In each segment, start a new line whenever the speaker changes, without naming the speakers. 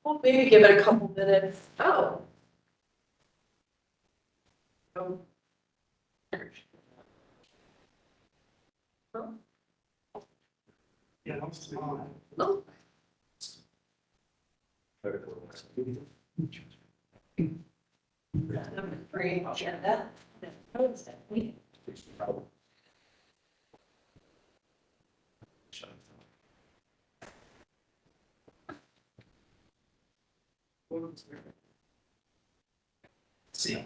Well, maybe give it a couple minutes. Oh. Oh. Oh.
Yeah, I'm small.
Oh. Number 3 agenda.
See.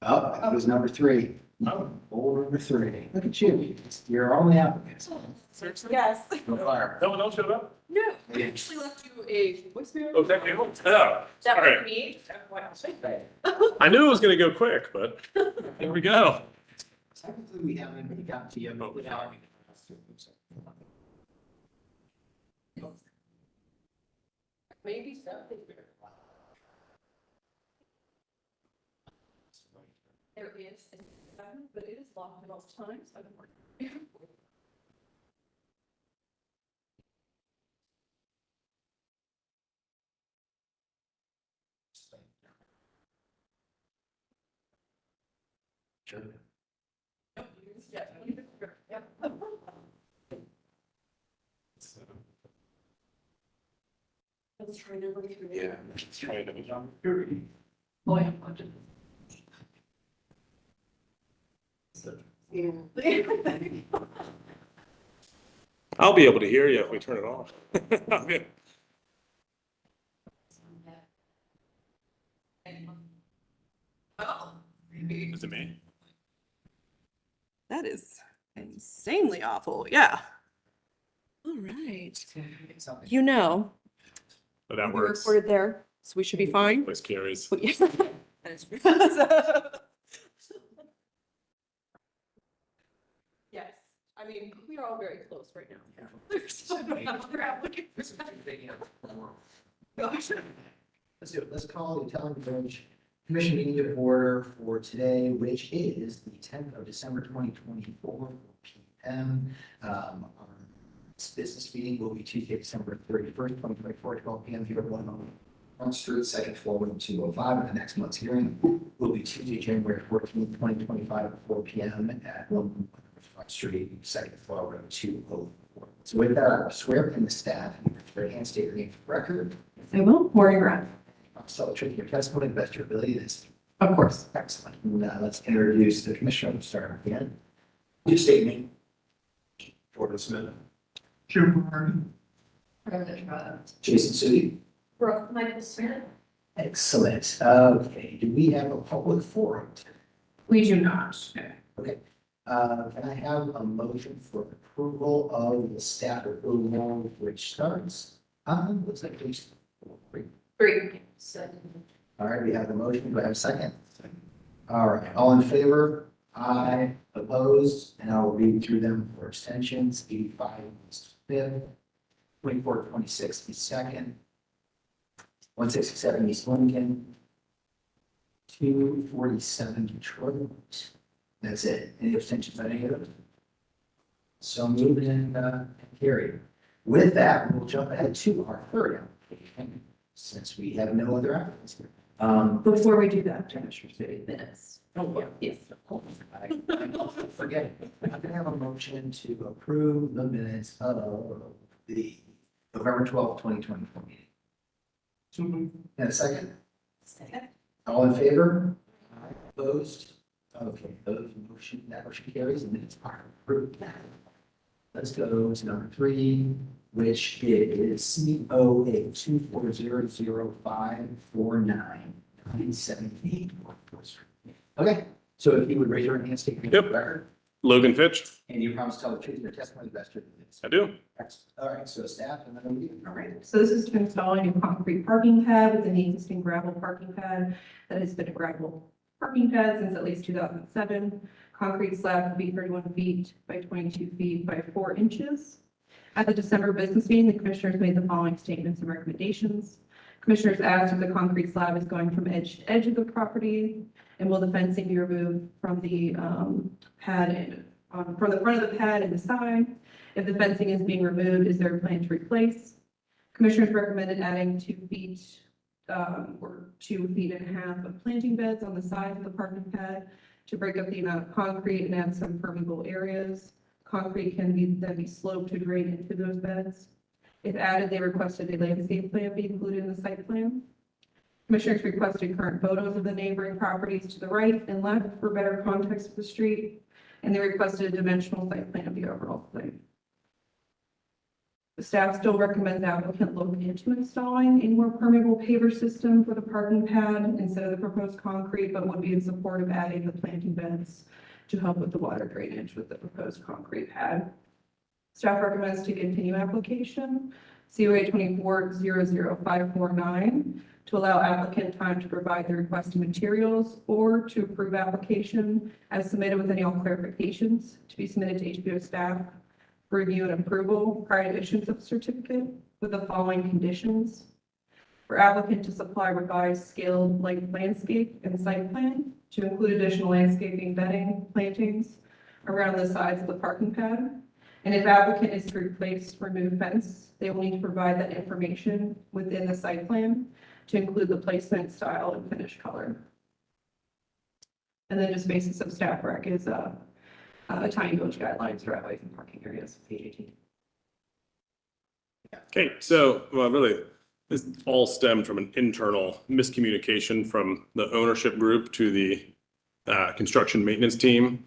Oh, that was number 3. Oh, number 3. Look at you. You're our only applicant.
Yes.
No fire.
No one else showed up?
No, I actually left you a voicemail.
Oh, thank you. Oh,
That
sorry.
was me. Wow.
I knew it was gonna go quick, but here we go.
Technically, we haven't really got to you.
Oh,
without-
Maybe so. There is, but it is locked at all times. I don't worry.
Sure.
Yeah. Yeah. I was trying to look through.
Yeah. Trying to-
Boy, I'm watching. Yeah.
I'll be able to hear you if we turn it off. Okay.
Oh.
Is it me?
That is insanely awful. Yeah. All right. You know,
But that
we
works.
recorded there, so we should be fine.
Voice carries.
But yeah. That is true. Yes, I mean, we are all very close right now. There's so many other applicants. Gosh.
Let's do it. Let's call the Italian Village Commission meeting to order for today, which is the 10th of December, 2024, p.m. Our business meeting will be Tuesday, December 31st, 2024, 12 p.m. here at 1 Front Street, second floor, room 205. And the next month's hearing will be Tuesday, January 14th, 2025, at 4 p.m. at 1 Front Street, second floor, room 204. So with that, I will swear in the staff, your hand, state your name for the record.
I will, Maureen Grant.
So treat your testimony to the best of your ability. This
Of course.
excellent. Now let's introduce the commissioner. We'll start again. Your statement. Jordan Smith. Jason Sudi.
Brooke Michael Smith.
Excellent. Okay, do we have a public forum?
We do not.
Okay. Can I have a motion for approval of the staff approval, which starts on, looks like page 3.
3.
All right, we have the motion. Do I have a second? All right, all in favor? Aye. Opposed? And I'll read through them for abstentions. 85 is fifth, 24, 26 is second, 167 East Lincoln, 247 Detroit. That's it. Any abstentions on any of those? So moved and carried. With that, we'll jump ahead to our third application, since we have no other applicants here.
Before we do that, Commissioner's meeting minutes.
Oh,
Yes.
I forget it. I'm gonna have a motion to approve the minutes of the November 12th, 2024 meeting. And a second,
Second.
all in favor? Opposed? Okay, that motion carries and minutes are approved. Let's go to number 3, which is COA 240054997. Okay, so if you would raise your hand, and state your name for the record,
Logan Fitch.
and you promise to tell the truth in your testimony, the best of your abilities.
I do.
All right, so staff, and then we.
All right, so this is to install a new concrete parking pad within the existing gravel parking pad that has been a gravel parking pad since at least 2007. Concrete slab will be 31 feet by 22 feet by 4 inches. At the December business meeting, the commissioners made the following statements and recommendations. Commissioners asked if the concrete slab is going from edge to edge of the property, and will the fencing be removed from the pad and from the front of the pad and the side? If the fencing is being removed, is there a plan to replace? Commissioners recommended adding 2 feet or 2.5 feet of planting beds on the sides of the parking pad to break up the amount of concrete and add some permeable areas. Concrete can then be sloped to drain into those beds. If added, they requested a landscape plan be included in the site plan. Commissioners requested current photos of the neighboring properties to the right and left for better context of the street, and they requested a dimensional site plan of the overall site. The staff still recommends the applicant look into installing a more permeable paver system for the parking pad instead of the proposed concrete, but would be in support of adding the planting beds to help with the water drainage with the proposed concrete pad. Staff recommends to continue application COA 24-00549 to allow applicant time to provide the requested materials or to approve application as submitted with any all clarifications to be submitted to HBO staff for review and approval prior to issuance of the certificate with the following conditions. For applicant to supply revised scaled light landscape and site plan to include additional landscaping, bedding, plantings around the sides of the parking pad. And if applicant is to replace remove fence, they will need to provide that information within the site plan to include the placement, style, and finish color. And then just basis of staff rec is tiny village guidelines for alleyways and parking areas, page 18.
Okay, so, well, really, this all stemmed from an internal miscommunication from the ownership group to the construction maintenance team.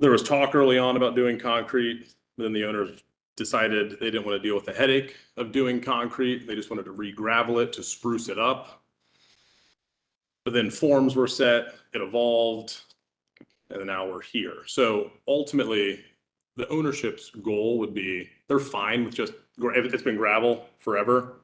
There was talk early on about doing concrete, but then the owners decided they didn't want to deal with the headache of doing concrete. They just wanted to re-gravel it to spruce it up. But then forms were set, it evolved, and now we're here. So ultimately, the ownership's goal would be, they're fine with just, it's been gravel forever.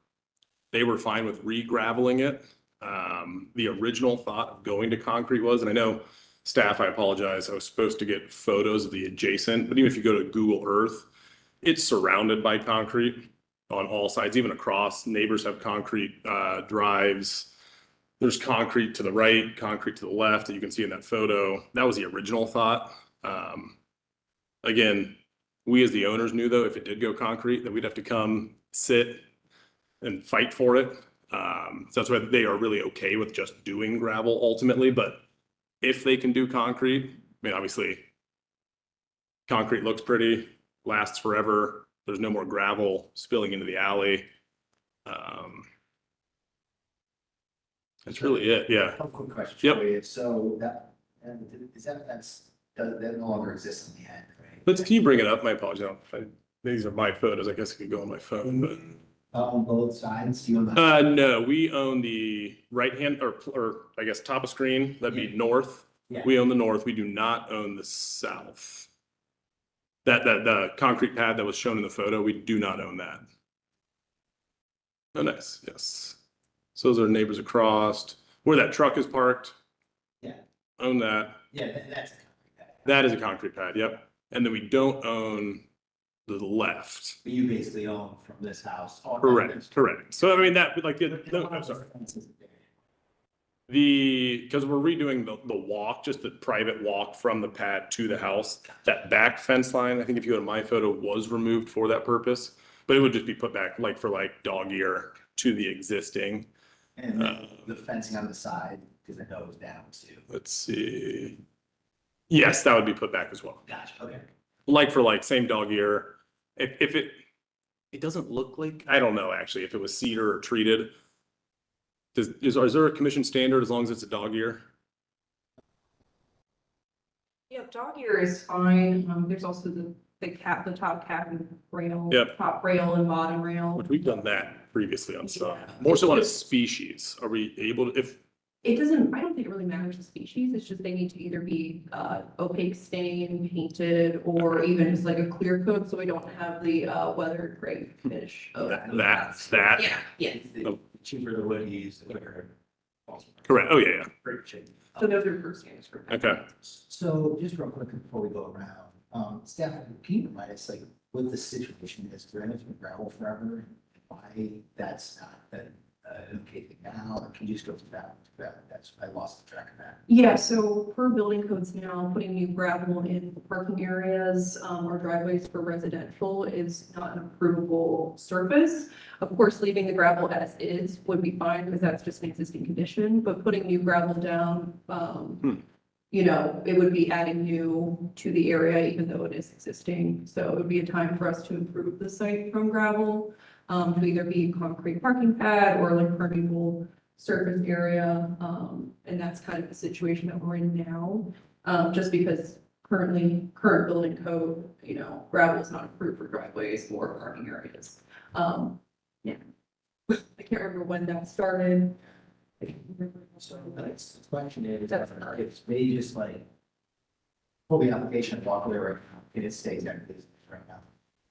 They were fine with re-graveling it. The original thought of going to concrete was, and I know staff, I apologize, I was supposed to get photos of the adjacent, but even if you go to Google Earth, it's surrounded by concrete on all sides, even across. Neighbors have concrete drives. There's concrete to the right, concrete to the left that you can see in that photo. That was the original thought. Again, we as the owners knew, though, if it did go concrete, that we'd have to come sit and fight for it. So that's why they are really okay with just doing gravel ultimately. But if they can do concrete, I mean, obviously, concrete looks pretty, lasts forever. There's no more gravel spilling into the alley. That's really it. Yeah.
A quick question
Yep.
for you. So that, that no longer exists in the end, right?
Can you bring it up? My apologies. These are my photos. I guess I could go on my phone, but.
On both sides, you own the.
No, we own the right hand or I guess top of screen. That'd be north.
Yeah.
We own the north. We do not own the south. The concrete pad that was shown in the photo, we do not own that. Oh, nice. Yes. So those are neighbors across where that truck is parked.
Yeah.
Own that.
Yeah, that's a concrete pad.
That is a concrete pad. Yep. And then we don't own the left.
But you basically own from this house.
Correct. So I mean that like I'm sorry. Because we're redoing the walk, just the private walk from the pad to the house. That back fence line, I think if you go to my photo, was removed for that purpose, but it would just be put back like for like dog ear to the existing.
And the fencing on the side, because it goes down too.
Let's see. Yes, that would be put back as well.
Gotcha, okay.
Like for like, same dog ear. If it doesn't look like, I don't know actually, if it was cedar or treated. Is there a commission standard as long as it's a dog ear?
Yeah, dog ear is fine. There's also the top cap and rail.
Yep.
Top rail and bottom rail.
Which we've done that previously on some.
Yeah.
More so on a species. Are we able to, if,
It doesn't, I don't think it really matters the species. It's just they need to either be opaque stain, painted, or even just like a clear coat, so we don't have the weathered gray finish.
that.
Yeah, yes.
The cheaper the wood you use, the quicker.
Correct. Oh, yeah.
Great shape.
So those are first standards for.
Okay.
So just real quick before we go around, staff, can you remind us, like, what the situation is, granted, it's been gravel forever, why that's not an okay thing now? now, or can you just go through that? That's, I lost track of that.
Yeah, so per building codes now, putting new gravel in parking areas, or driveways for residential is not an approvable surface. Of course, leaving the gravel as is would be fine because that's just an existing condition, but putting new gravel down, you know, it would be adding new to the area, even though it is existing. So it would be a time for us to improve the site from gravel, to either be concrete parking pad or like permeable surface area. And that's kind of the situation that we're in now. Just because current building code, you know, gravel is not approved for driveways or parking areas. Yeah. I can't remember when that started. I can't remember when that started.
The question is,
That's
if they just like pull the application and walk away right now, and it stays as it is right now.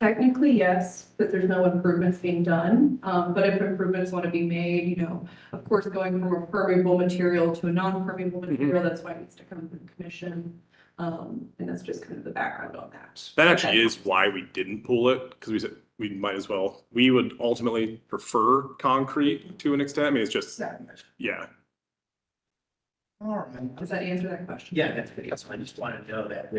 Technically, yes, but there's no improvements being done. But if improvements want to be made, you know, of course, going from a permeable material to a non-permeable material, that's why it needs to come to the commission. And that's just kind of the background on that.
That actually is why we didn't pull it, because we said we might as well. We would ultimately prefer concrete to an extent. I mean, it's just, yeah.
All right.
Does that answer that question?
Yeah, that's good. So I just want to know that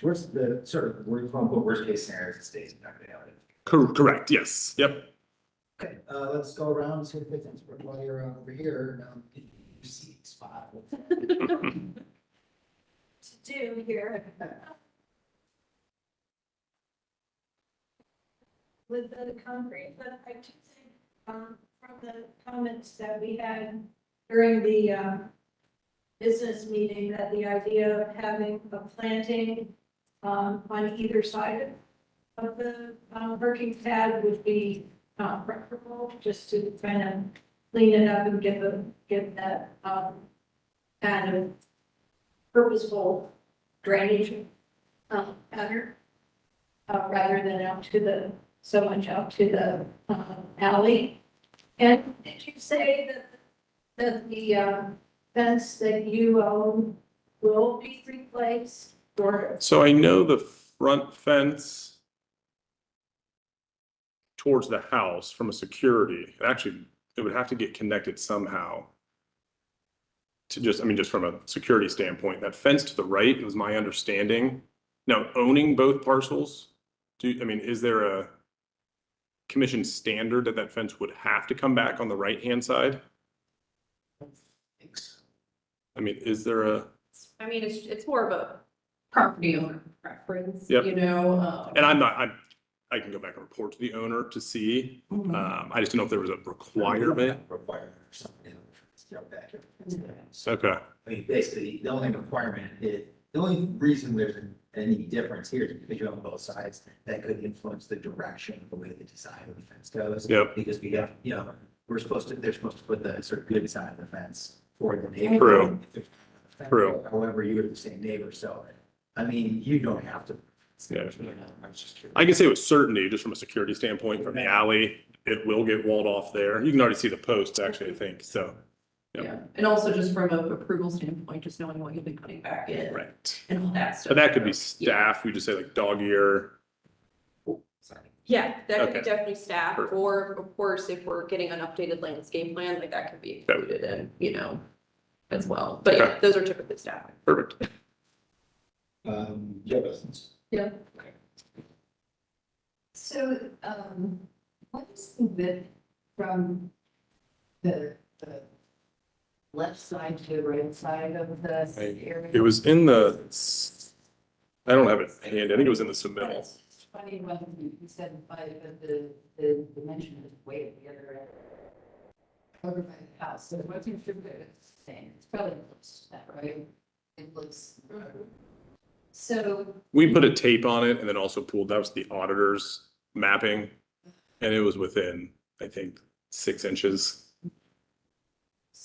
where's the sort of worst case scenario is it stays not going to happen.
Correct, yes, yep.
Okay, let's go around and see if it's while you're over here. You see spot.
To do here. With the concrete, but I do think, from the comments that we had during the, business meeting, that the idea of having a planting, on either side of the, working pad would be, preferable, just to kind of clean it up and get that, kind of purposeful drainage, pattern, rather than out to the, so much out to the, alley. And did you say that the, fence that you own will be replaced, or?
So I know the front fence towards the house from a security, actually, it would have to get connected somehow. To just, I mean, just from a security standpoint, that fence to the right was my understanding. Now, owning both parcels, I mean, is there a commission standard that fence would have to come back on the right-hand side? I mean, is there a?
I mean, it's more of a property owner preference,
Yep.
you know?
And I can go back and report to the owner to see. I just didn't know if there was a requirement.
Requirement or something.
Okay,
I mean, basically, the only requirement is, the only reason there's any difference here is because you own both sides, that could influence the direction of the way the design of the fence goes.
Yep.
Because we have, you know, they're supposed to put the sort of good side of the fence for the neighbor.
True. True.
However, you are the same neighbor, so, I mean, you don't have to.
Yeah.
I was just curious.
I can say with certainty, just from a security standpoint, from the alley, it will get walled off there. You can already see the posts, actually, I think, so. Yep.
Yeah, and also just from a approval standpoint, just knowing what you'll be putting back in.
Right.
And all that stuff.
So that could be staff, we just say like dog ear.
Yeah, that could be
Okay.
definitely staff,
Perfect.
or of course, if we're getting an updated landscape plan, like that could be included in, you know, as well. But yeah,
Okay.
those are typically staff.
Perfect.
Joe doesn't.
Yeah.
So, what is the width from the left side to the right side of the area?
It was in the, I don't have it handy, I think it was in the submittal.
It's funny when you said by, but the dimension is way at the other end. Over by the house, so what's your figure it's saying? It's probably close to that, right? It looks. So,
We put a tape on it and then also pulled, that was the auditor's mapping. And it was within, I think, 6 inches.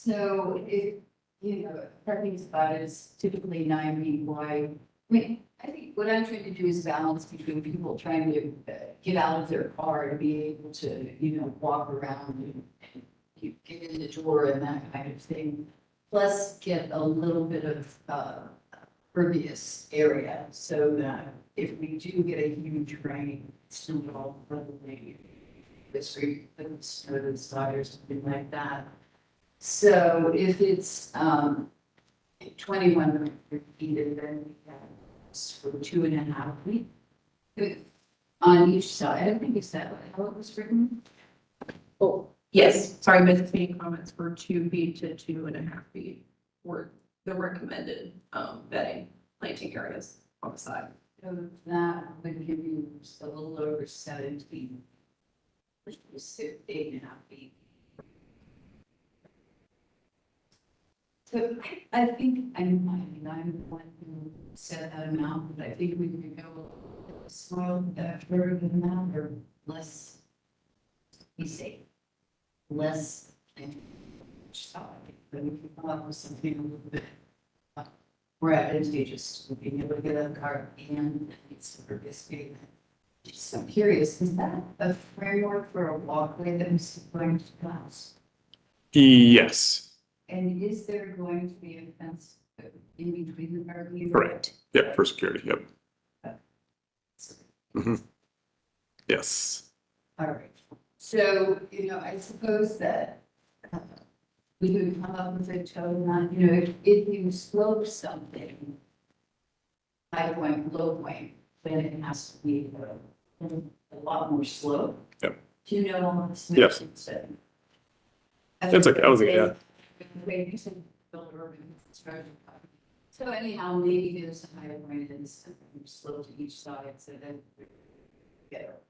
so if, you know, a parking spot is typically 9 feet wide. I mean, I think what I'm trying to do is balance between people trying to get out of their car and be able to, you know, walk around and you get in the door and that kind of thing. Plus get a little bit of pervious area so that if we do get a huge rain, it's not all probably the street, or the side or something like that. So if it's 2,100 feet, and then we have for 2.5 feet on each side, I think is that how it was written?
Oh, yes, sorry, business meeting comments for 2 feet to 2.5 feet were the recommended bedding planting areas on the side.
So that would give you just a little over 7 feet, which is 8.5 feet. So I think I'm the one who set that amount, but I think we could go small, further than that, or less. Be safe. Less. But we can come up with something a little bit more advantageous. We can look at a car and it's a purpose statement. Just I'm curious, is that a framework for a walkway that was going to the house?
Yes,
And is there going to be a fence in between the parking?
correct. Yep, for security, yep. Mhm. Yes.
All right. So, I suppose that we could come up with a tone on, if you slope something, high point, low point, then it has to be a lot more slope.
Yep.
Do you know all this?
Yes. It's okay, I was like, yeah.
So anyhow, maybe there's a higher point and some slope to each side so that we get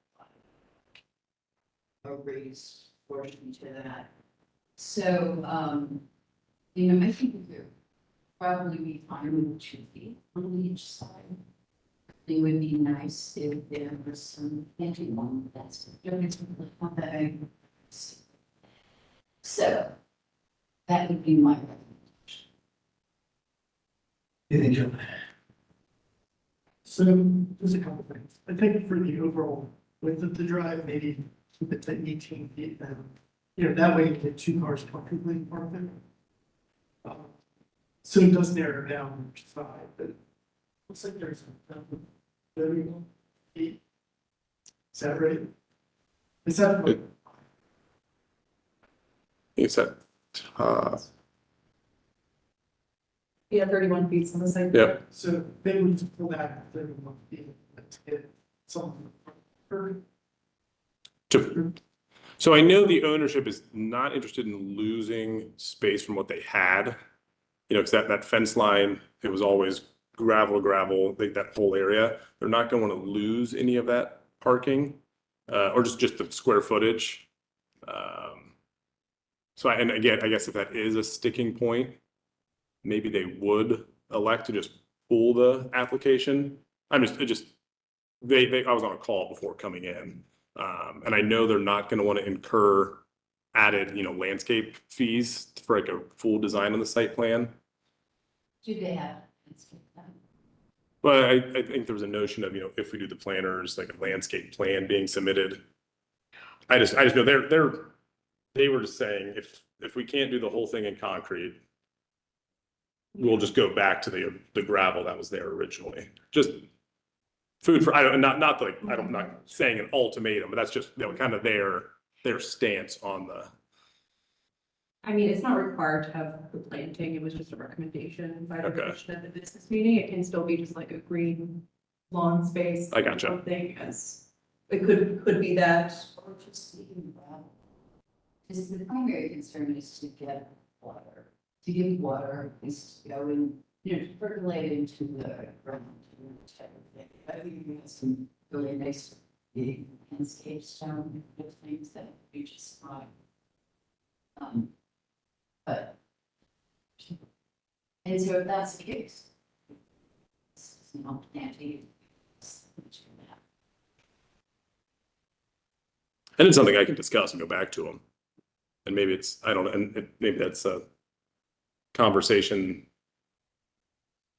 a raised portion to that. So, I think we could probably be fine with 2 feet on each side. It would be nice if there was some planting along that's on that. So that would be my recommendation.
You think, Joe?
So there's a couple things. I think for the overall width of the drive, maybe keep it to 18 feet. And, that way you get 2 cars comfortably parked there. So it does narrow down each side, but looks like there's 31 feet. Is that right? Is that right?
You said,
Yeah, 31 feet on the side.
yep.
So they would just pull back 31 feet to get something.
So I know the ownership is not interested in losing space from what they had. Because that fence line, it was always gravel, like that whole area. They're not going to want to lose any of that parking, or just the square footage. So and again, I guess if that is a sticking point, maybe they would elect to just pull the application. I was on a call before coming in. And I know they're not going to want to incur added, landscape fees for like a full design on the site plan.
Do they have?
But I think there was a notion of, if we do the planners, like a landscape plan being submitted. I just know they were just saying if we can't do the whole thing in concrete, we'll just go back to the gravel that was there originally. Just food for, I'm not saying an ultimatum, but that's just, kind of their stance on the.
I mean, it's not required to have the planting. It was just a recommendation by the
Okay.
commission at the business meeting. It can still be just like a green lawn space.
I gotcha.
Something as, it could be that.
Or just leaving gravel. Because the primary concern is to get water. To get water is to go and, to percolate into the ground. Type of thing. I think we have some really nice big landscapes down with things that we just fine. But. And so if that's the case. It's not planting.
And it's something I can discuss and go back to them. And maybe it's, I don't know, and maybe that's a conversation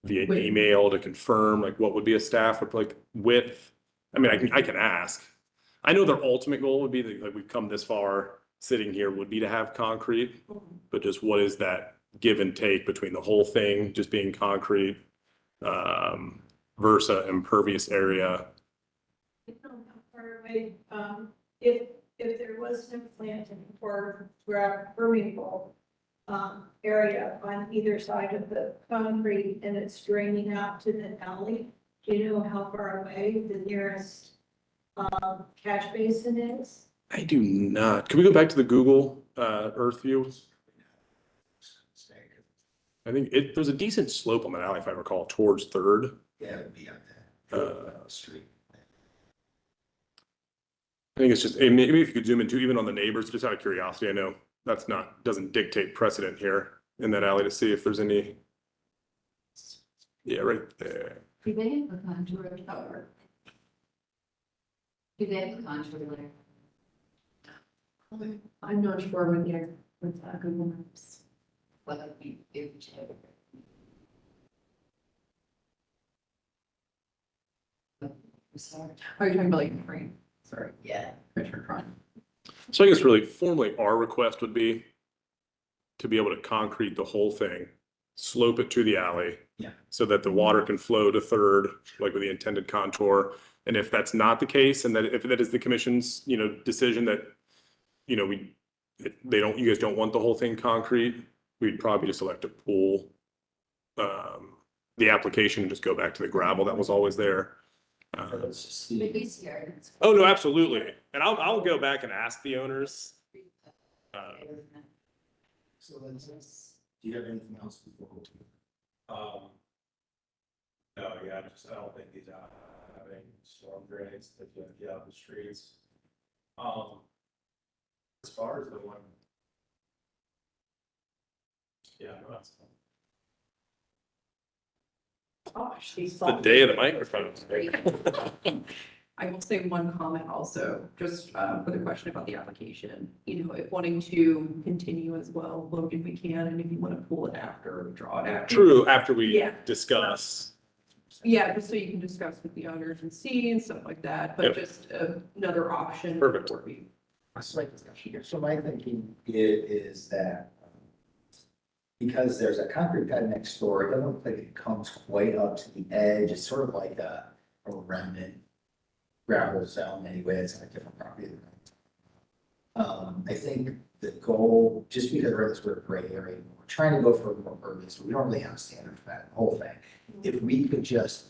via email to confirm, like what would be a staff with like width. I mean, I can ask. I know their ultimate goal would be that, like, we've come this far sitting here would be to have concrete, but just what is that give and take between the whole thing just being concrete versus impervious area.
I don't know how far away, if there was no planting or permeable, area on either side of the concrete and it's draining out to the alley. Do you know how far away the nearest catch basin is?
I do not. Can we go back to the Google Earth view? I think there's a decent slope on that alley, if I recall, towards Third.
Yeah, it would be up there. Street.
I think it's just, maybe if you could zoom into even on the neighbors, just out of curiosity, I know that's not, doesn't dictate precedent here in that alley to see if there's any. Yeah, right there.
Do they have a contour tower? Do they have a contour layer?
I'm not sure with Google Maps.
What would be, it would have. Sorry.
Oh, you're talking about like frame, sorry,
Yeah.
Richard front.
So I guess really formally our request would be to be able to concrete the whole thing, slope it to the alley.
Yeah.
So that the water can flow to Third, like with the intended contour. And if that's not the case, and that if that is the commission's, decision that, you guys don't want the whole thing concrete, we'd probably just elect to pull the application and just go back to the gravel that was always there.
Let's just see.
But these yards.
Oh, no, absolutely. And I'll go back and ask the owners.
So let's, do you have anything else before?
No, yeah, I don't think these are having storm drains that get out the streets. As far as the one. Yeah, no, that's.
Gosh,
The day of the microphone.
I will say one comment also, just for the question about the application. If wanting to continue as well, look if we can, and if you want to pull it after, withdraw it after.
True, after we
Yeah.
discuss.
Yeah, just so you can discuss with the owners and see and stuff like that, but
Yep.
just another option.
Perfect.
before we-
So my thinking is that because there's a concrete pad next door, it doesn't look like it comes quite up to the edge. It's sort of like a remnant gravel zone anyway. It's on a different property. I think the goal, just because we're in this sort of gray area, we're trying to go for more pervious. We don't really have a standard for that whole thing. If we could just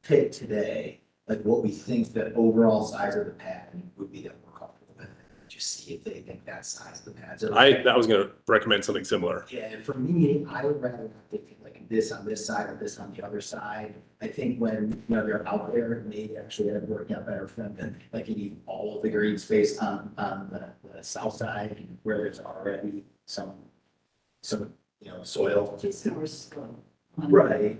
pick today, like what we think the overall size of the pad would be that we're comfortable with, just see if they think that size of the pads.
I was gonna recommend something similar.
Yeah, and for me, I would rather think like this on this side or this on the other side. I think when, they're out there, it may actually end up working out better for them than like you need all of the green space on the south side where there's already some, soil.
Just more slow.
Right.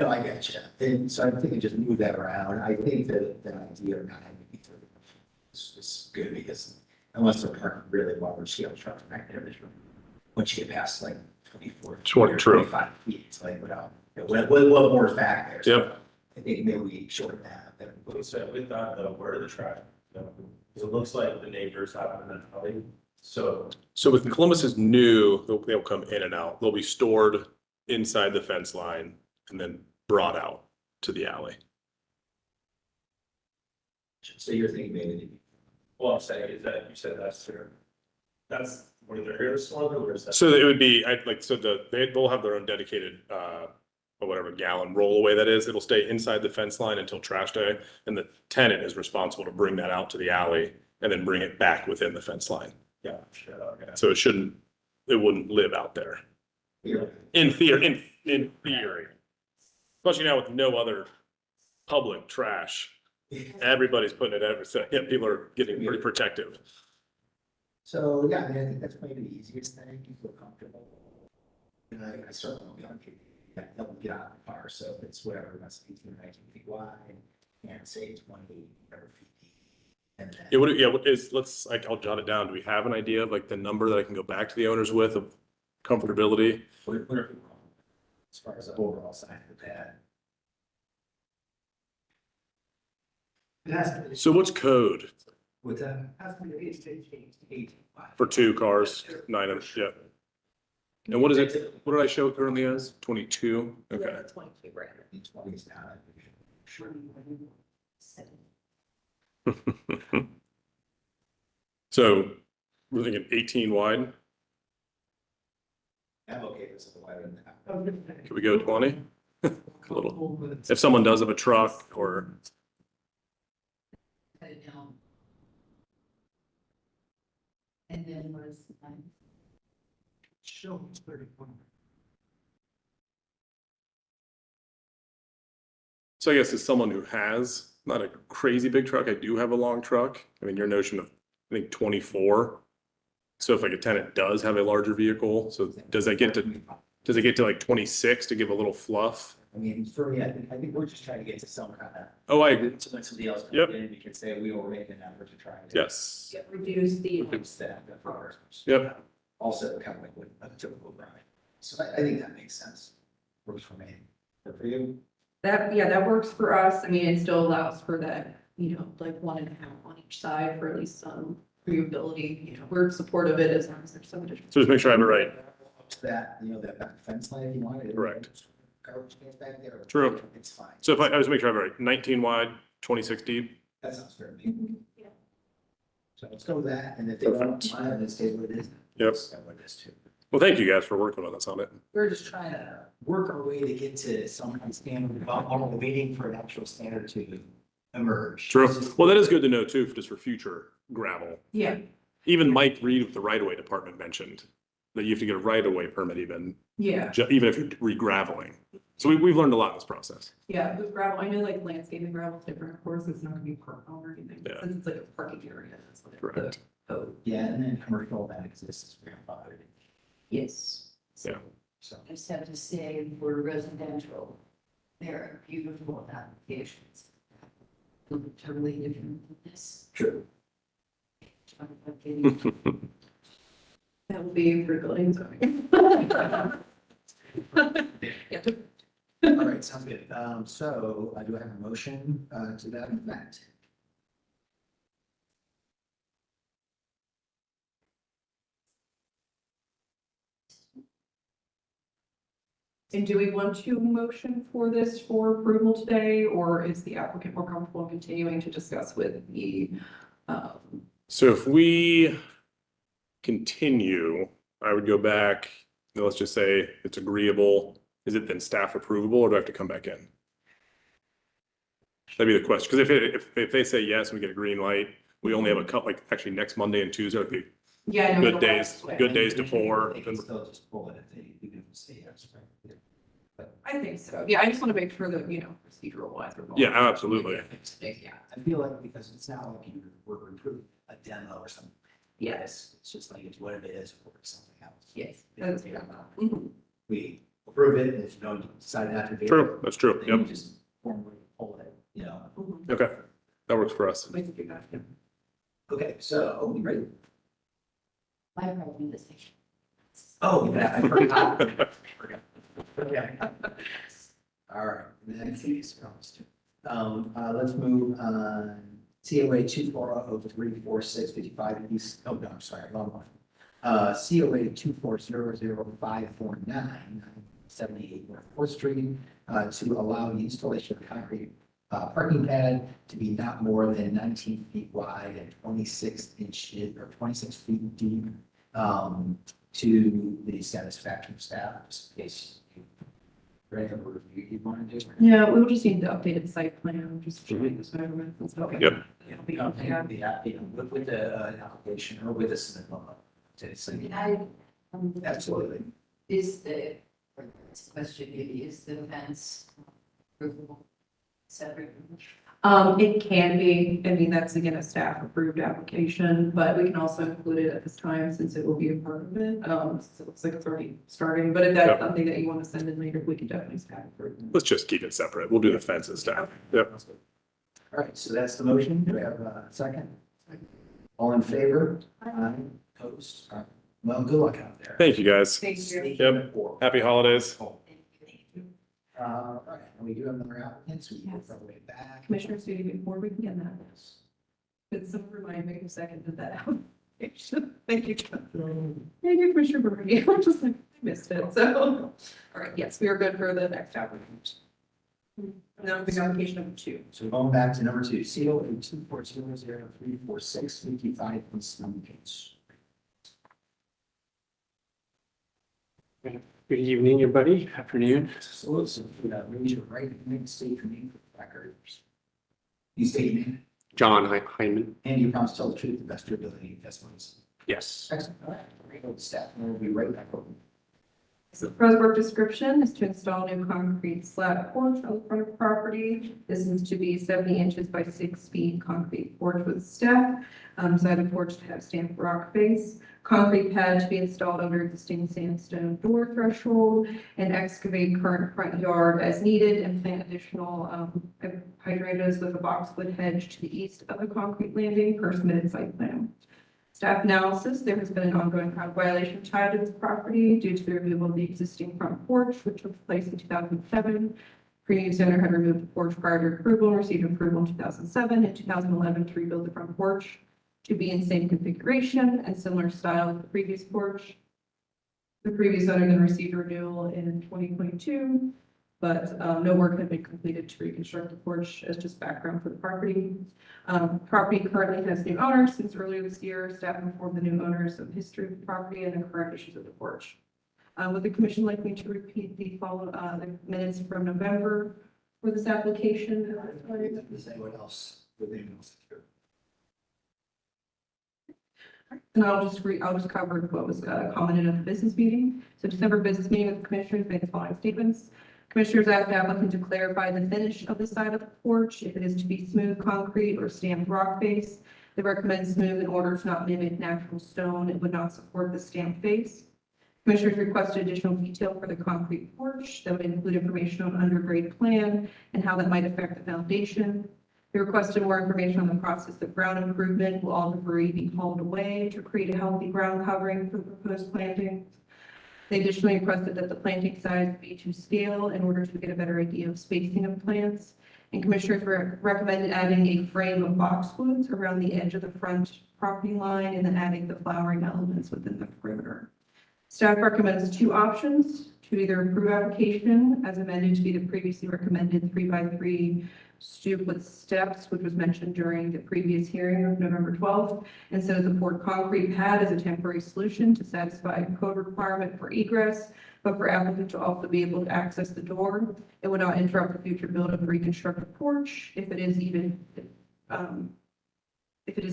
I get you. And so I'm thinking just move that around. I think that the idea of not having to be 30 is good because unless they're parking really large scale trucks back there, once you get past like 24.
True.
25 feet, it's like, what more is back there? So
Yep.
I think maybe we shorten that.
So with that, though, where are the trash? It looks like the neighbors have an alley, so.
So with Columbus's new, they'll come in and out. They'll be stored inside the fence line and then brought out to the alley.
So you're thinking maybe.
Well, I'm saying is that you said that's where they're here to store them, or is that?
So it would be, they'll have their own dedicated, or whatever gallon rollaway that is. It'll stay inside the fence line until trash day. And the tenant is responsible to bring that out to the alley and then bring it back within the fence line.
Yeah, sure, okay.
So it wouldn't live out there.
Yeah.
In theory, in theory. Especially now with no other public trash. Everybody's putting it everywhere. So yeah, people are getting pretty protective.
So, yeah, I think that's maybe the easiest thing, you feel comfortable. And I certainly won't be on TV, help get out of the car, so it's whatever, that's 18, 19 feet wide, and say 20 whatever feet deep. And then,
I'll jot it down. Do we have an idea of like the number that I can go back to the owners with of comfortability?
whatever, as far as the overall size of the pad. It has to be.
So what's code
What's that?
Has to be at least 18.
for 2 cars, 9 of, yeah. And what is it? What did I show it currently as? 22? Okay.
Yeah, 22, right.
20s now. Sure.
So we're thinking 18 wide.
I'm okay with something wider than that.
Could we go 20? A little. If someone does have a truck or,
Cut it down. And then what is the time?
Show it's 31.
so I guess as someone who has not a crazy big truck, I do have a long truck. I mean, your notion of, I think 24. So if like a tenant does have a larger vehicle, so does it get to like 26 to give a little fluff?
I mean, for me, I think we're just trying to get to some kind of.
Oh, I agree.
So when somebody else comes
Yep.
in, we can say we were making an effort to try. to
Yes.
Reduce the,
reduce that.
Yep.
Also kind of like what a typical grind. So I think that makes sense. Works for me. Good for you?
that works for us. I mean, it still allows for that, like 1.5 on each side for at least some reusability. We're supportive of it as long as there's some additional.
So just make sure I have it right.
That, that back fence line if you wanted.
Correct.
Garbage cans back there.
True.
It's fine.
So if I just make sure I have it right, 19 wide, 26 deep.
That sounds fair to me.
Yeah.
So let's go with that, and if they don't
Perfect.
mind, then stay what it is.
Yep.
Stay with this too.
Well, thank you guys for working with us on it.
We're just trying to work our way to get to some kind of standard, while we're waiting for an actual standard to emerge.
True.
It's just-
Well, that is good to know too, just for future gravel.
Yeah,
Even Mike Reed with the right of way department mentioned that you have to get a right of way permit even if you're re-graveling. So we've learned a lot in this process.
Yeah, with gravel, I know like landscaping gravel is different, of course, it's not gonna be park owned or anything,
Yeah.
since it's like a parking area, that's what
Correct.
the code.
Yeah, and then commercial that exists is grandfathered.
Yes.
Yeah.
So.
I just have to say, for residential, there are beautiful applications. Totally different than this.
True.
That will be for buildings. Yeah.
All right, sounds good. So do I have a motion to that effect?
And do we want to motion for this for approval today, or is the applicant more comfortable continuing to discuss with the,
So if we continue, I would go back, let's just say it's agreeable. Is it then staff approvable or do I have to come back in? That'd be the question. Because if they say yes, and we get a green light, we only have a couple, like actually next Monday and Tuesday would be
yeah. I know
good
it'll
days,
last.
good days to pour.
They can still just pull it if they, even if they say yes. Right?
I think so. Yeah, I just want to make sure that, procedural wise. we're going.
Yeah, absolutely.
Yeah,
I feel like because it's not like you were approving a demo or something.
yes,
It's just like it's what it is or something else.
yes. That's fair. Mhm.
We approve it, and if you don't decide not to do it.
True, that's true.
Then you
Yep.
just formally pull it,
Mhm.
Okay, that works for us.
We can do that, yeah.
Okay, so, we ready?
My problem is.
Oh, yeah, I forgot. Okay. All right, next case, let's move on. COA 240034655 East, oh, no, I'm sorry, wrong one. COA 2400549 North 4th Street, to allow the installation of concrete parking pad to be not more than 19 feet wide and 26 inches or 26 feet deep, to the satisfaction of staff, just in case you you want to do.
Yeah, we will just need the updated site plan, just showing the measurements and stuff.
Yep.
It'll be,
Yeah, with the application or with the submittal.
So can I?
Absolutely.
Is the, for this question, maybe is the fence approvable separate?
It can be, I mean, that's again a staff approved application, but we can also include it at this time since it will be a part of it. Since it looks like it's already starting, but if that's
Yep.
something that you want to send in later, we can definitely staff approve.
Let's just keep it separate. We'll do the fences down. Yep.
All right, so that's the motion. Do we have a second? All in favor? Aye. Opposed? All right. Well, good luck out there.
Thank you, guys.
Thank you.
Yep. Happy holidays.
All right, and we do have another applicant, so we can
Yes.
work our way back.
Commissioner Studi, before we begin that, could someone remind me who seconded that application? Thank you. Thank you, Commissioner Brady. I'm just like, I missed it, so. All right, yes, we are good for the next applicant. Now, big application number 2.
So going back to number 2, COA 240034655 East Stonegate.
Good evening, everybody. Afternoon.
So let's raise your right hand and state your name for the record. You state your name
John Hyman.
and you promise to tell the truth, the best of your ability, testimonies.
Yes.
Excellent. All right. Great. Well, staff, and we'll be right back over.
So the proposed work description is to install new concrete slab porch on the front of the property. This is to be 70 inches by 6 feet concrete porch with step. Side of porch to have stamped rock face. Concrete pad to be installed under existing sandstone door threshold and excavate current front yard as needed and plant additional hydrangeas with a boxwood hedge to the east of the concrete landing per submitted site plan. Staff analysis, there has been an ongoing code violation tied to this property due to the removal of the existing front porch, which took place in 2007. Previous owner had removed the porch prior to approval and received approval in 2007 and 2011 to rebuild the front porch to be in same configuration and similar style as the previous porch. The previous owner then received a renewal in 2022, but no work had been completed to reconstruct the porch as just background for the property. Property currently has new owners. Since earlier this year, staff informed the new owners of the history of the property and the current issues of the porch. Would the commission like me to repeat the the minutes from November for this application?
Does anyone else, would anyone else?
And I'll just cover what was commented at the business meeting. So December business meeting with the commissioners made the following statements. Commissioners asked the applicant to clarify the finish of the side of the porch, if it is to be smooth concrete or stamped rock face. They recommend smooth in order to not mimic natural stone. It would not support the stamped face. Commissioners requested additional detail for the concrete porch that would include information on undergrade plan and how that might affect the foundation. They requested more information on the process of ground improvement. Will all debris be hauled away to create a healthy ground covering for the proposed planting? They additionally requested that the planting size be to scale in order to get a better idea of spacing of plants. And commissioners recommended adding a frame of boxwoods around the edge of the front property line and then adding the flowering elements within the perimeter. Staff recommends two options: to either approve application as amended to be the previously recommended 3x3 stoop with steps, which was mentioned during the previous hearing of November 12th, instead of the poured concrete pad as a temporary solution to satisfy a code requirement for egress, but for applicant to also be able to access the door. It would not interrupt the future build of the reconstructed porch if it is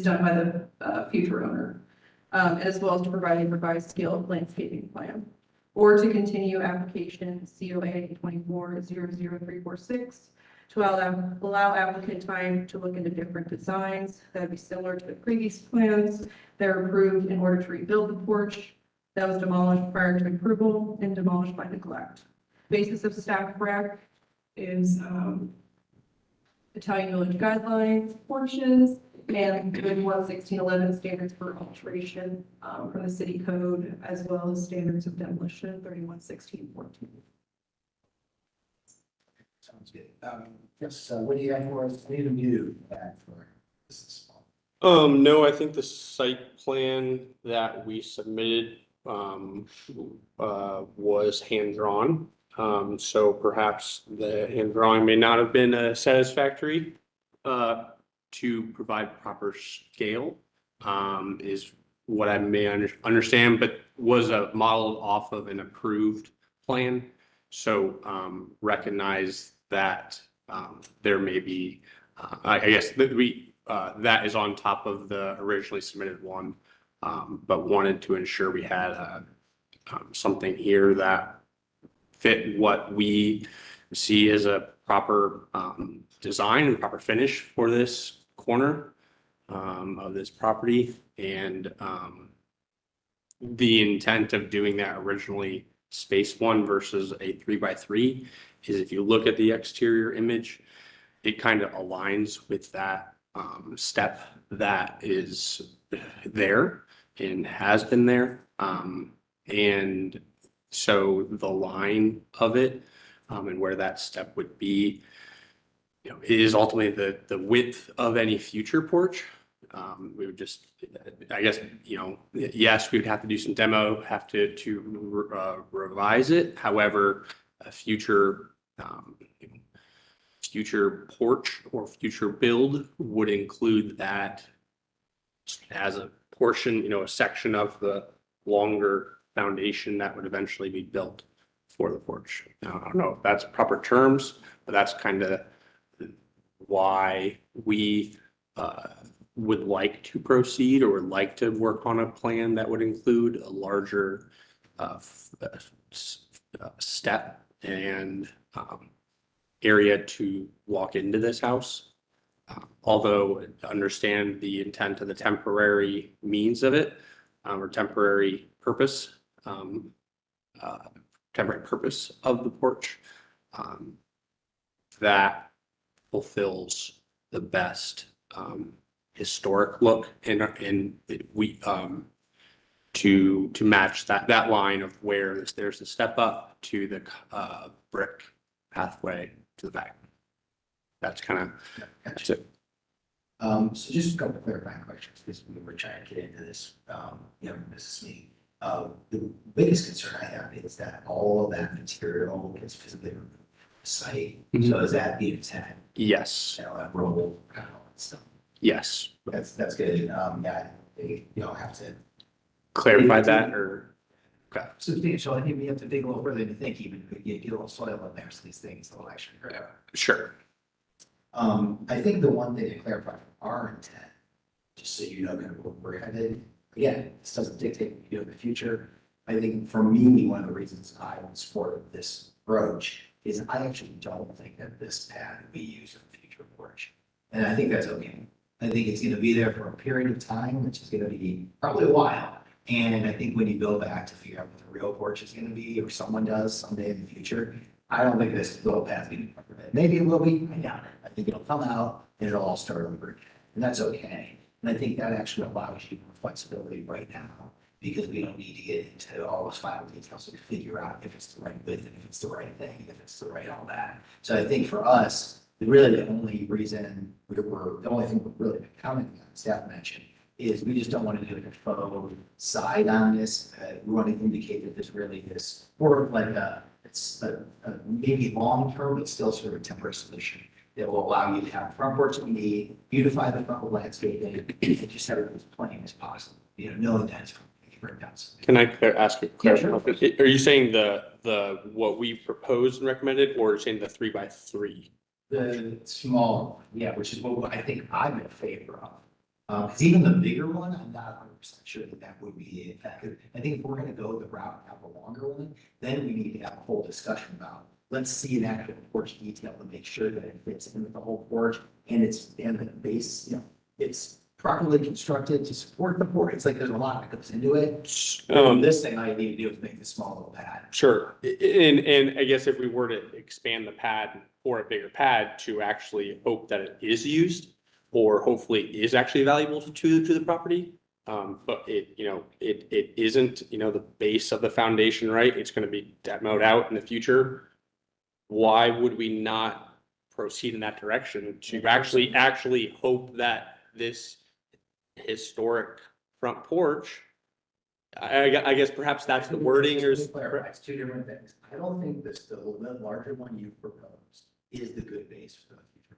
done by the future owner, as well as to provide a revised scale landscaping plan. Or to continue application COA 24-00346 to allow applicant time to look into different designs that would be similar to the previous plans that were approved in order to rebuild the porch that was demolished prior to approval and demolished by neglect. Basis of staff rec is Italian Village guidelines, porches, and 311611 standards for alteration from the city code, as well as standards of demolition 311614.
Sounds good. Yes, what do you have for us? What do you add for this?
No, I think the site plan that we submitted was hand-drawn. So perhaps the hand drawing may not have been satisfactory to provide proper scale, is what I may understand, but was modeled off of an approved plan. So recognize that there may be, I guess that that is on top of the originally submitted one, but wanted to ensure we had something here that fit what we see as a proper design and proper finish for this corner of this property. And the intent of doing that originally space one versus a 3x3 is, if you look at the exterior image, it kind of aligns with that step that is there and has been there. And so the line of it and where that step would be, you know, is ultimately the width of any future porch. We would just, I guess, you know, yes, we would have to do some demo, have to revise it. However, a future future porch or future build would include that as a portion, you know, a section of the longer foundation that would eventually be built for the porch. Now, I don't know if that's proper terms, but that's kind of why we would like to proceed or would like to work on a plan that would include a larger step and area to walk into this house. Although understand the intent of the temporary means of it, or temporary purpose of the porch, that fulfills the best historic look and we to match that line of where there's a step up to the brick pathway to the back. That's kind of that's it.
So just a couple of clarifying questions, because we were trying to get into this, business meeting. The biggest concern I have is that all of that material gets physically removed from the site. So is that the intent?
Yes.
That rubble, kind of all that stuff.
Yes.
That's good. Yeah, have to.
Clarify that or. Okay.
Substantial. I think we have to dig a little further than you think, even if you get a little soil in there, so these things will actually grow.
Sure.
I think the one thing to clarify from our intent, just so you know kind of where we're headed, again, this doesn't dictate what you do in the future. I think for me, one of the reasons I would support this approach is I actually don't think that this pad will be used in the future porch. And I think that's okay. I think it's gonna be there for a period of time, which is gonna be probably a while. And I think when you go back to figure out what the real porch is gonna be, or someone does someday in the future, I don't think this little path's gonna be part of it. Maybe it will be, I doubt it. I think it'll come out and it'll all start over again, and that's okay. And I think that actually allows you more flexibility right now, because we don't need to get into all those final details to figure out if it's the right width and if it's the right thing, if it's the right all that. So I think for us, really the only reason the only thing we're really commenting on, staff mentioned, is we just don't want to do a faux side on this. We want to indicate that there's really this work like it's maybe long-term, but still sort of a temporary solution that will allow you to have the front porch that we need, beautify the front landscaping, and just have it as plain as possible, knowing that it's from house.
Can I ask a question?
Yeah, sure.
Are you saying the what we proposed and recommended, or saying the 3x3?
The small, yeah, which is what I think I'm in favor of. Because even the bigger one, I'm not 100% sure that would be effective. I think if we're going to go the route and have a longer one, then we need to have a whole discussion about, let's see an actual porch detail to make sure that it fits in with the whole porch and the base, it's properly constructed to support the porch. It's like there's a lot that goes into it. This thing I need to do is make this small little pad.
Sure. And I guess if we were to expand the pad or a bigger pad to actually hope that it is used, or hopefully is actually valuable to the property. But it isn't, the base of the foundation, right? It's going to be demoed out in the future. Why would we not proceed in that direction to actually hope that this historic front porch, I guess perhaps that's the wording or.
Just to clarify, it's two different things. I don't think the larger one you proposed is the good base for the future.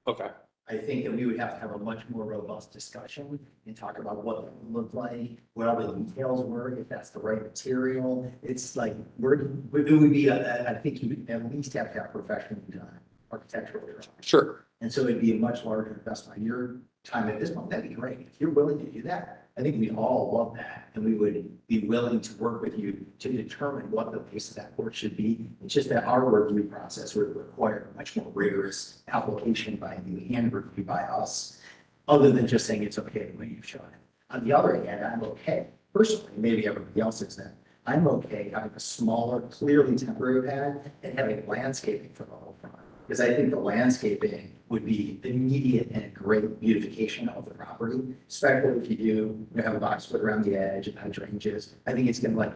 Okay.
I think that we would have to have a much more robust discussion and talk about what it would look like, what all the details were, if that's the right material. It's like, it would be, I think you would at least have to have professionally done architectural drawing.
Sure.
And so it'd be a much larger investment on your time at this point. That'd be great. If you're willing to do that, I think we'd all love that. And we would be willing to work with you to determine what the base of that porch should be. It's just that our review process would require a much more rigorous application by you and review by us, other than just saying it's okay the way you've shown it. On the other hand, I'm okay. Personally, maybe everybody else is that. I'm okay having a smaller, clearly temporary pad and having landscaping for the whole front. Because I think the landscaping would be immediate and great beautification of the property, especially if you do have a box split around the edge and hydrangeas. I think it's going to, like,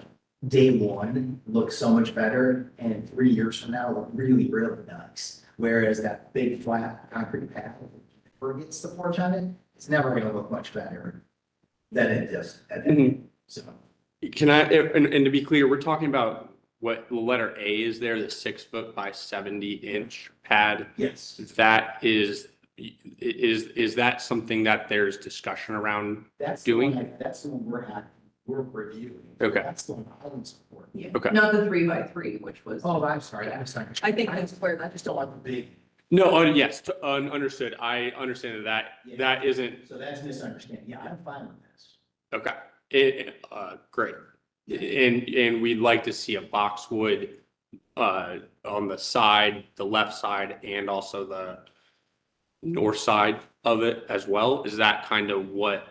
day one look so much better, and 3 years from now look really, really nice. Whereas that big flat concrete pad forgets the porch on it, it's never going to look much better than it does. So
Can I, and to be clear, we're talking about what the letter A is there, the 6 foot by 70-inch pad.
yes,
That is that something that there's discussion around
that's
doing?
that's the one we're at we're reviewing.
Okay.
That's the one I would support.
Yeah,
Okay.
not the 3x3, which was.
Oh, I'm sorry, I misunderstood.
I think that's where
I just don't want the big,
No, yes, understood. I understand that
Yeah.
that isn't,
so that's misunderstanding. Yeah, I'm fine with this.
okay. Great. And we'd like to see a boxwood on the side, the left side, and also the north side of it as well. Is that kind of what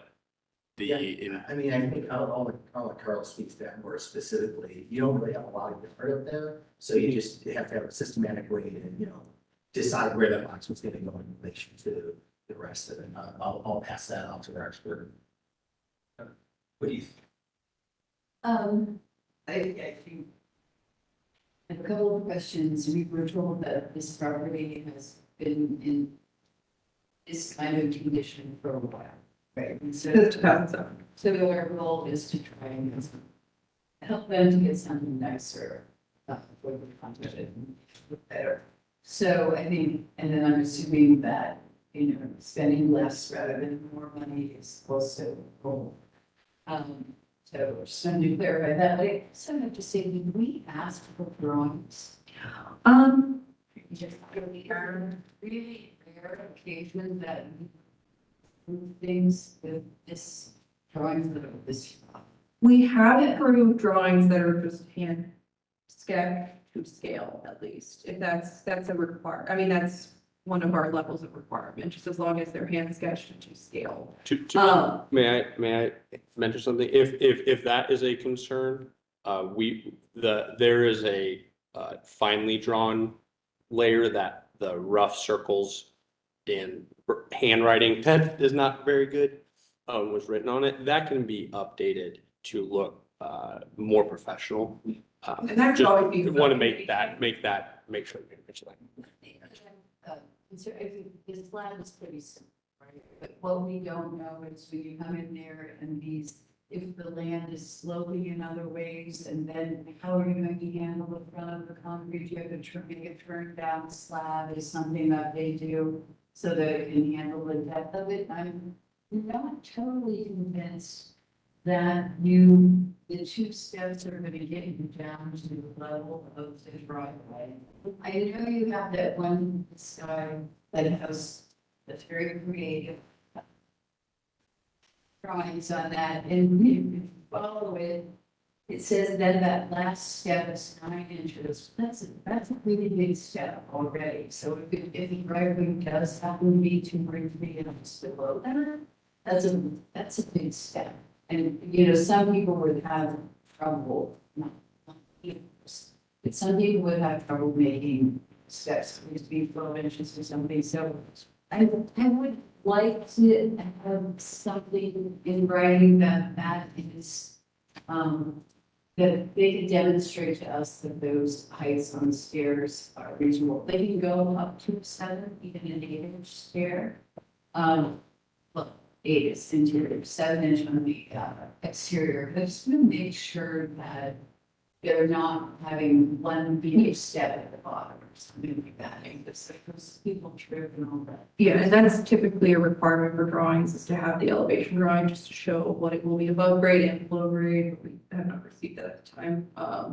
the,
I mean, I think I'll let Carl speak to that more specifically. You don't really have a lot of art up there, so you just have to have a systematic way to, decide where that box was gonna go in relation to the rest of it. I'll pass that on to our expert. What do you think?
I think I have a couple of questions. We were told that this property has been in this kind of condition for a while, right? And so,
Since 2007.
so our goal is to try and help them to get something nicer for the content and look better. So I think, and then I'm assuming that, spending less rather than more money is also a goal. So just wanted to clarify that, but I also have to say, did we ask for drawings? Just really rare occasion that we do things with this drawings that are this.
We have approved drawings that are just hand sketched to scale at least, if that's a require, I mean, that's one of our levels of requirement, just as long as they're hand sketched to scale.
may I mention something? If that is a concern, there is a finely drawn layer that the rough circles in handwriting that is not very good was written on it. That can be updated to look more professional.
And that could always be.
Want to make sure we mention that.
So I think this slab is pretty simple, right? But what we don't know is when you come in there and if the land is sloping in other ways, and then how are you going to handle the front of the concrete? You have to make a turn down slab is something that they do so that it can handle the depth of it. I'm not totally convinced that the two steps are going to get you down to the level of the driveway. I know you have that one sky that has that's very creative drawings on that, and if you follow it, it says then that last step is 9 inches. That's a really big step already. So if the driveway does happen to be 2 or 3 inches below that, that's a big step. And, some people would have trouble, not years, but some people would have trouble making steps, it would be 12 inches or something. So I would like to have something in writing that is, that they can demonstrate to us that those heights on the stairs are reasonable. They can go up to 7, even an 8-inch stair. Well, 8 is interior, 7-inch on the exterior. But just to make sure that they're not having one big step at the bottom or something like that. Because people trip and all that.
Yeah, and that's typically a requirement for drawings, is to have the elevation drawing just to show what it will be above grade and below grade. We have not received that at the time. I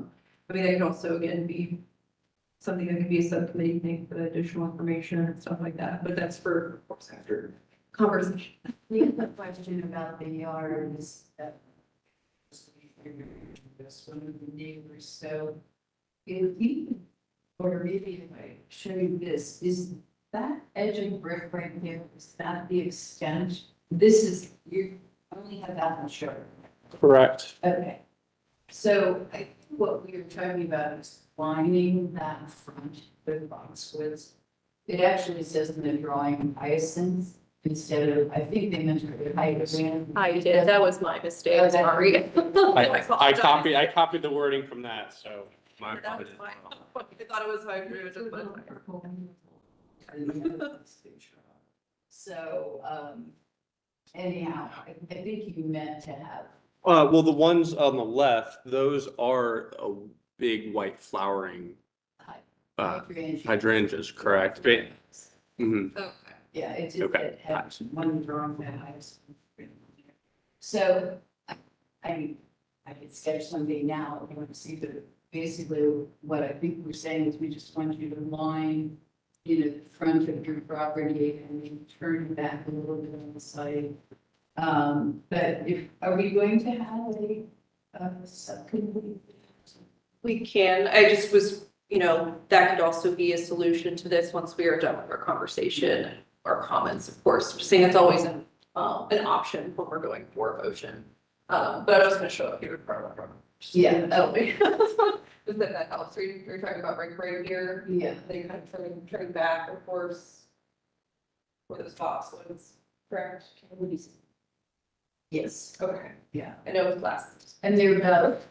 mean, that could also, again, be something that could be a subcommittee thing for additional information and stuff like that, but that's for, of course, after conversation.
We have a question about the yard is that one of the neighbors. So if you, or maybe if I show you this, is that edge of brick right there, is that the extent? This is, you only have that much show.
Correct.
Okay. So I think what we were talking about is lining that front with boxwoods. It actually says in the drawing hyacinth instead of, I think they meant hydrogen.
I did, that was my mistake,
Oh, that-
sorry.
I copied the wording from that, so my apologies.
I thought it was hydrogen, just
So, anyhow, I think you meant to have.
Well, the ones on the left, those are a big white flowering hydrangeas, correct? Mhm.
Okay.
Yeah, it just
Okay.
it had one drawing that I was. So, I I could sketch something now, if you want to see the, basically what I think we're saying is we just want you to line, the front of your property and then turn it back a little bit on the side. But are we going to have a subcommittee?
We can, I just was, that could also be a solution to this once we are done with our conversation or comments, of course, just saying it's always an option when we're going for a motion. But I'm just gonna show up here in front of them.
Yeah.
Oh, does that help? So you're talking about right here,
Yeah.
they kind of turning back, of course, for those boxwoods, correct?
Yes,
Okay,
yeah.
I know it's glasses.
And they're about,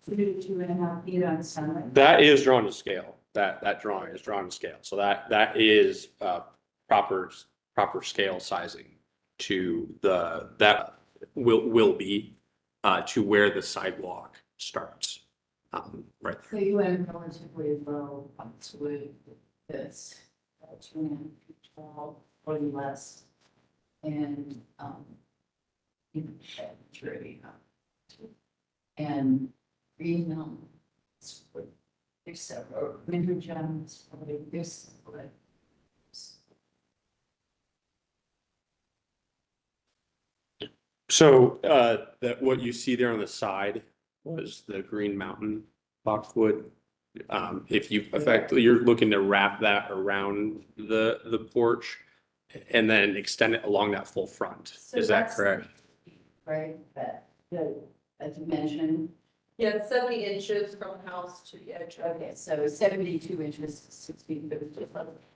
2.5 feet on center.
That is drawn to scale. That drawing is drawn to scale. So that is proper scale sizing to that will be to where the sidewalk starts. Right
So you went relatively low, with this, 2.5 feet tall or less. And, maturity. And green mountains, there's several, winter gems, there's.
So that what you see there on the side was the Green Mountain boxwood. If you effectively, you're looking to wrap that around the porch and then extend it along that full front.
So
Is that
that's-
correct?
Right, the dimension.
Yeah, it's 70 inches from the house to the edge.
Okay, so 72 inches, 6 feet.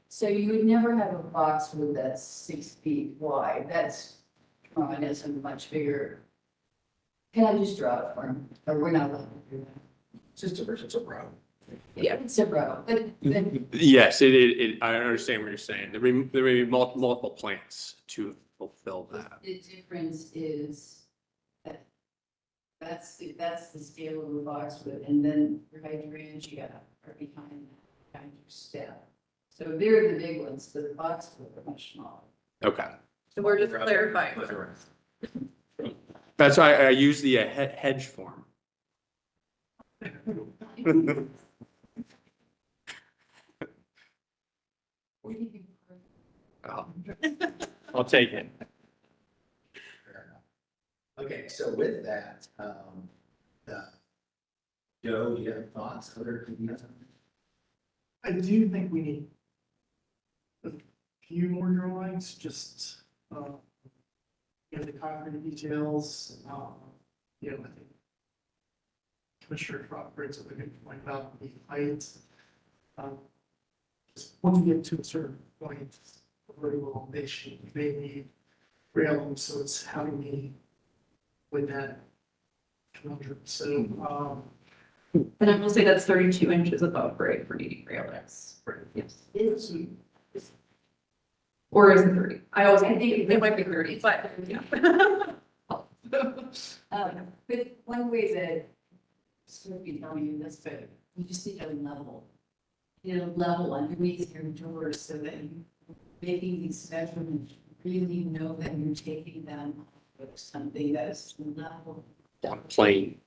So you would never have a boxwood that's 6 feet wide. That's drawn as a much bigger. Can I just draw it for him? Or we're not allowed to do that?
It's a row.
Yeah.
It's a row, but then,
Yes, it, I understand what you're saying. There may be multiple plants to fulfill that.
the difference is that that's the scale of the boxwood, and then your hydrangea are behind your step. So they're the big ones, but the boxwood are much smaller.
Okay.
So we're just clarifying.
That's why I use the hedge form. I'll take it.
Fair enough. Okay, so with that, Joe, you have thoughts, other ideas?
I do think we need a few more drawings, just, the concrete details, I think Commissioner Crop brings up a good point about the height. Just when you get to a certain point, a very long nation, you may need railings, so it's how do we with that conundrum, so,
And I will say that's 32 inches above grade for needing railings. Yes.
it's,
Or is it 30? I always
I think
it might be 30, but yeah.
But one way that, sort of be telling you this, but you just need a level. Level underneath your door so that you making these measurements, you really know that you're taking them off of something that's level.
Plain.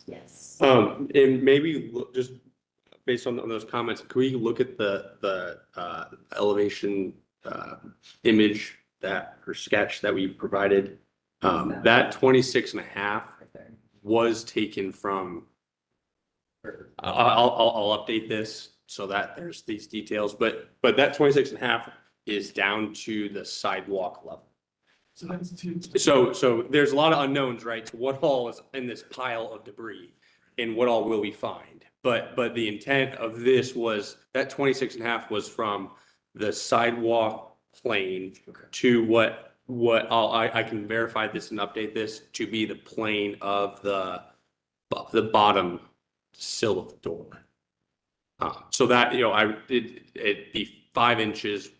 Yes.
And maybe just based on those comments, can we look at the elevation image or sketch that we provided? That 26.5 was taken from, I'll update this so that there's these details, but that 26.5 is down to the sidewalk level.
so that's two.
So there's a lot of unknowns, right? To what all is in this pile of debris and what all will we find? But the intent of this was that 26.5 was from the sidewalk plane to what I can verify this and update this to be the plane of the bottom sill of the door. So that, it'd be 5 inches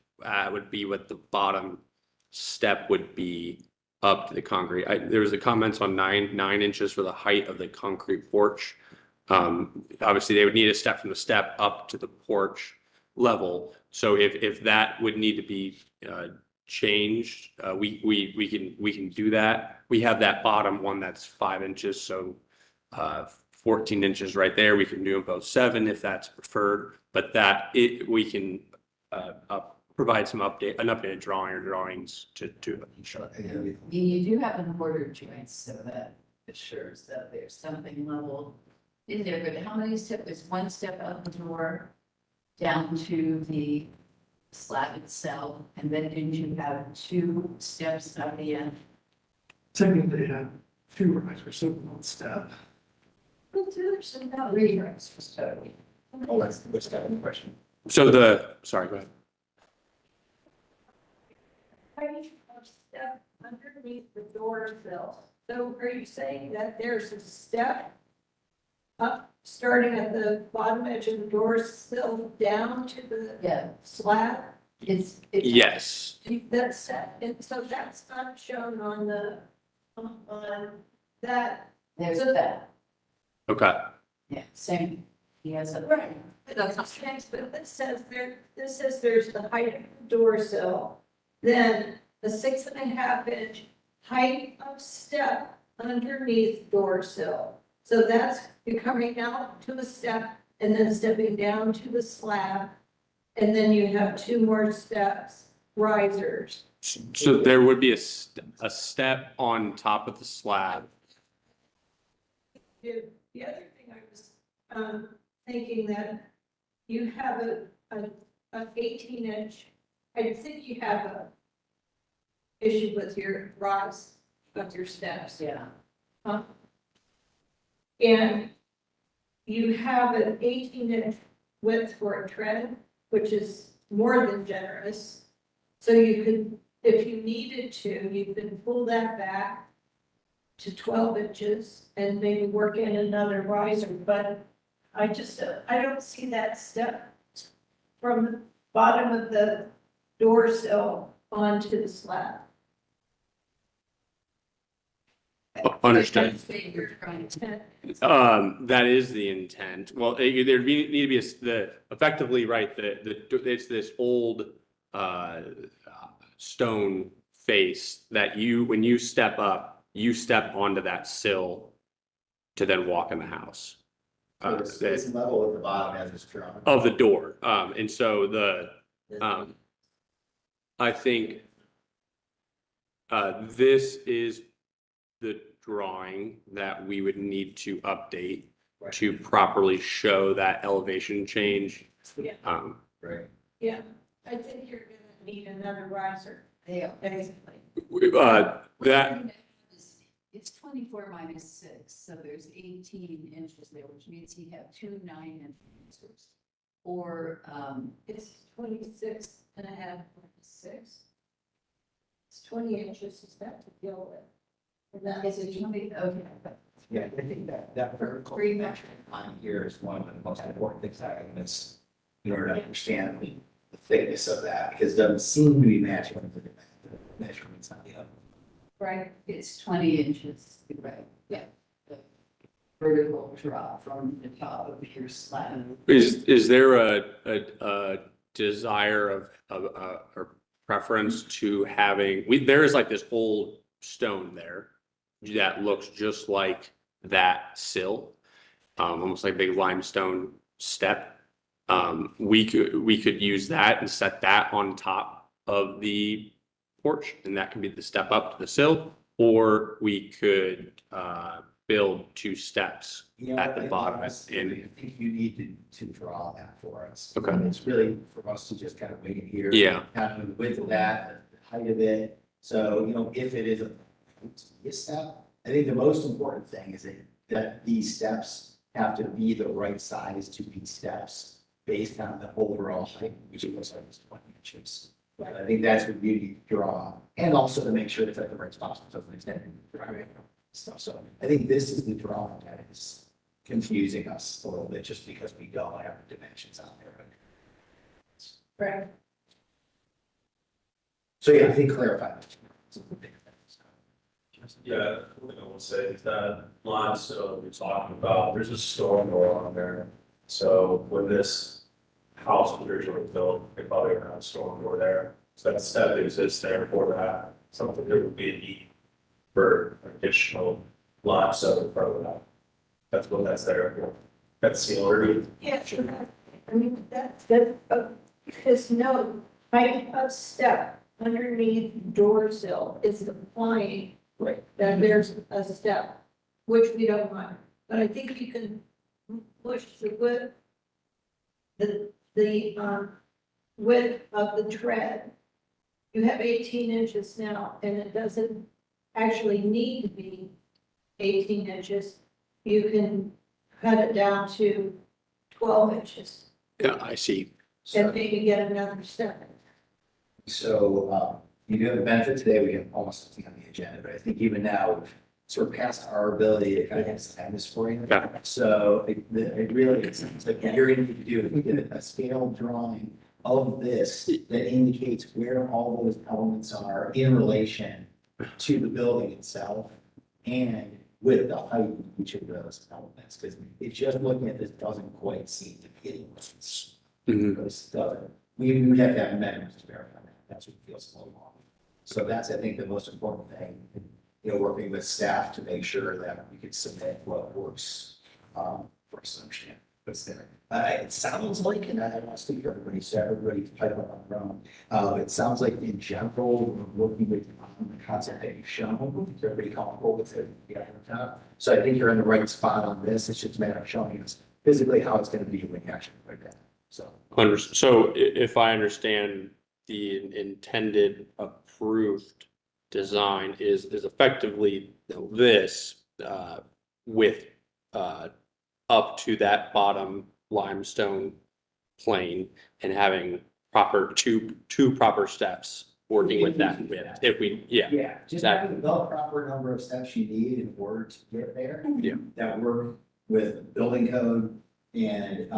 would be what the bottom step would be up to the concrete. There was a comments on 9 inches for the height of the concrete porch. Obviously they would need a step from the step up to the porch level. So if that would need to be changed, we can do that. We have that bottom one that's 5 inches, so 14 inches right there. We can do them both 7 if that's preferred, but we can provide an updated drawing or drawings to it.
Sure.
You do have an order joints, so that assures that there's something level in there, but how many steps, is one step out the door down to the slab itself, and then didn't you have 2 steps at the end?
Technically, have 2 risers, so 1 step.
There's about 3 risers, so.
Oh, that's kind of the question.
So sorry, go ahead.
Height of step underneath the door sill. So are you saying that there's a step up, starting at the bottom edge of the door sill down to the
Yeah,
slab?
it's.
Yes.
That's set, and so that's not shown on on that.
There's that,
Okay.
yeah, same. He has a.
Right. That's not changed, but this says there's the height of the door sill, then the 6.5 inch height of step underneath door sill. So that's, you're coming out to the step and then stepping down to the slab. And then you have 2 more steps, risers.
So there would be a step on top of the slab.
The other thing I was thinking that you have an 18 inch, I think you have a issue with your rise of your steps.
Yeah.
And you have an 18 inch width for a tread, which is more than generous. So you could, if you needed to, you could pull that back to 12 inches and maybe work in another riser, but I don't see that step from the bottom of the door sill onto the slab.
Understood.
That's what you're trying to.
That is the intent. Well, need to be effectively, right, it's this old, stone face that when you step up, you step onto that sill to then walk in the house.
It's level at the bottom as it's drawn.
Of the door. And so I think this is the drawing that we would need to update
Right.
to properly show that elevation change.
Yeah.
Right.
Yeah, I think you're gonna need another riser,
Yeah.
basically.
That,
It's 24 minus 6, so there's 18 inches there, which means he have 2 9-inch risers. Or,
It's 26.5, 6. It's 20 inches, is that to deal with? And that
is it 20, okay.
Yeah, I think that vertical metric on here is one of the most important things I think that's in order to understand the thickness of that, because it doesn't seem to be matching with the measurements on the other.
Right,
It's 20 inches, right? Yeah. The vertical drop from the top of your slab.
is there a desire or preference to having, there is like this old stone there that looks just like that sill, almost like a big limestone step. We could use that and set that on top of the porch, and that can be the step up to the sill, or we could build 2 steps at the bottom.
I think you need to draw that for us.
Okay.
It's really for us to just kind of wait here.
Yeah.
Kind of the width of that, the height of it. So, if it is a step, I think the most important thing is that these steps have to be the right size to be steps based on the overall height, which looks like it's 20 inches. But I think that's what you need to draw, and also to make sure it's at the right spot, so it's extended driveway stuff. So I think this is the drawing that is confusing us a little bit, just because we don't have the dimensions on there.
right.
So yeah, I think clarify.
Yeah, what I will say is that limestone we're talking about, there's a storm door on there. So when this house was originally built, they probably had a storm door there. So that step exists there for that, something there would be a need for additional lots of that. That's what that's there for. That's the order.
Yeah, sure. I mean, because no, height of step underneath door sill is implying that there's a step, which we don't want. But I think you can push the width, the width of the tread. You have 18 inches now, and it doesn't actually need to be 18 inches. You can cut it down to 12 inches
Yeah, I see.
and maybe get another step.
So, you do have a benefit today, we have almost nothing on the agenda, but I think even now, we've sort of past our ability to kind of extend this for you.
Yeah.
So it really, it's like what you're gonna need to do, is get a scale drawing of this that indicates where all those elements are in relation to the building itself and with the height of each of those elements, because it's just looking at this doesn't quite seem to be hitting this.
Mhm.
Because it doesn't. We would have to have measurements to verify that. That's what feels a little wrong. So that's, I think, the most important thing, working with staff to make sure that we can submit what works, for us to understand what's there. It sounds like, and I want to speak for everybody, so everybody's pipe up on their own. It sounds like in general, we're working with the concept that you've shown, is everybody comfortable with it? Yeah. So I think you're in the right spot on this. It's just a matter of showing us physically how it's going to be when you actually put that. So.
So if I understand, the intended approved design is effectively this, with, up to that bottom limestone plane and having two proper steps working with that width. If we, yeah,
Yeah, just
That-
having the proper number of steps you need in order to get there.
Yeah.
That work with building code and,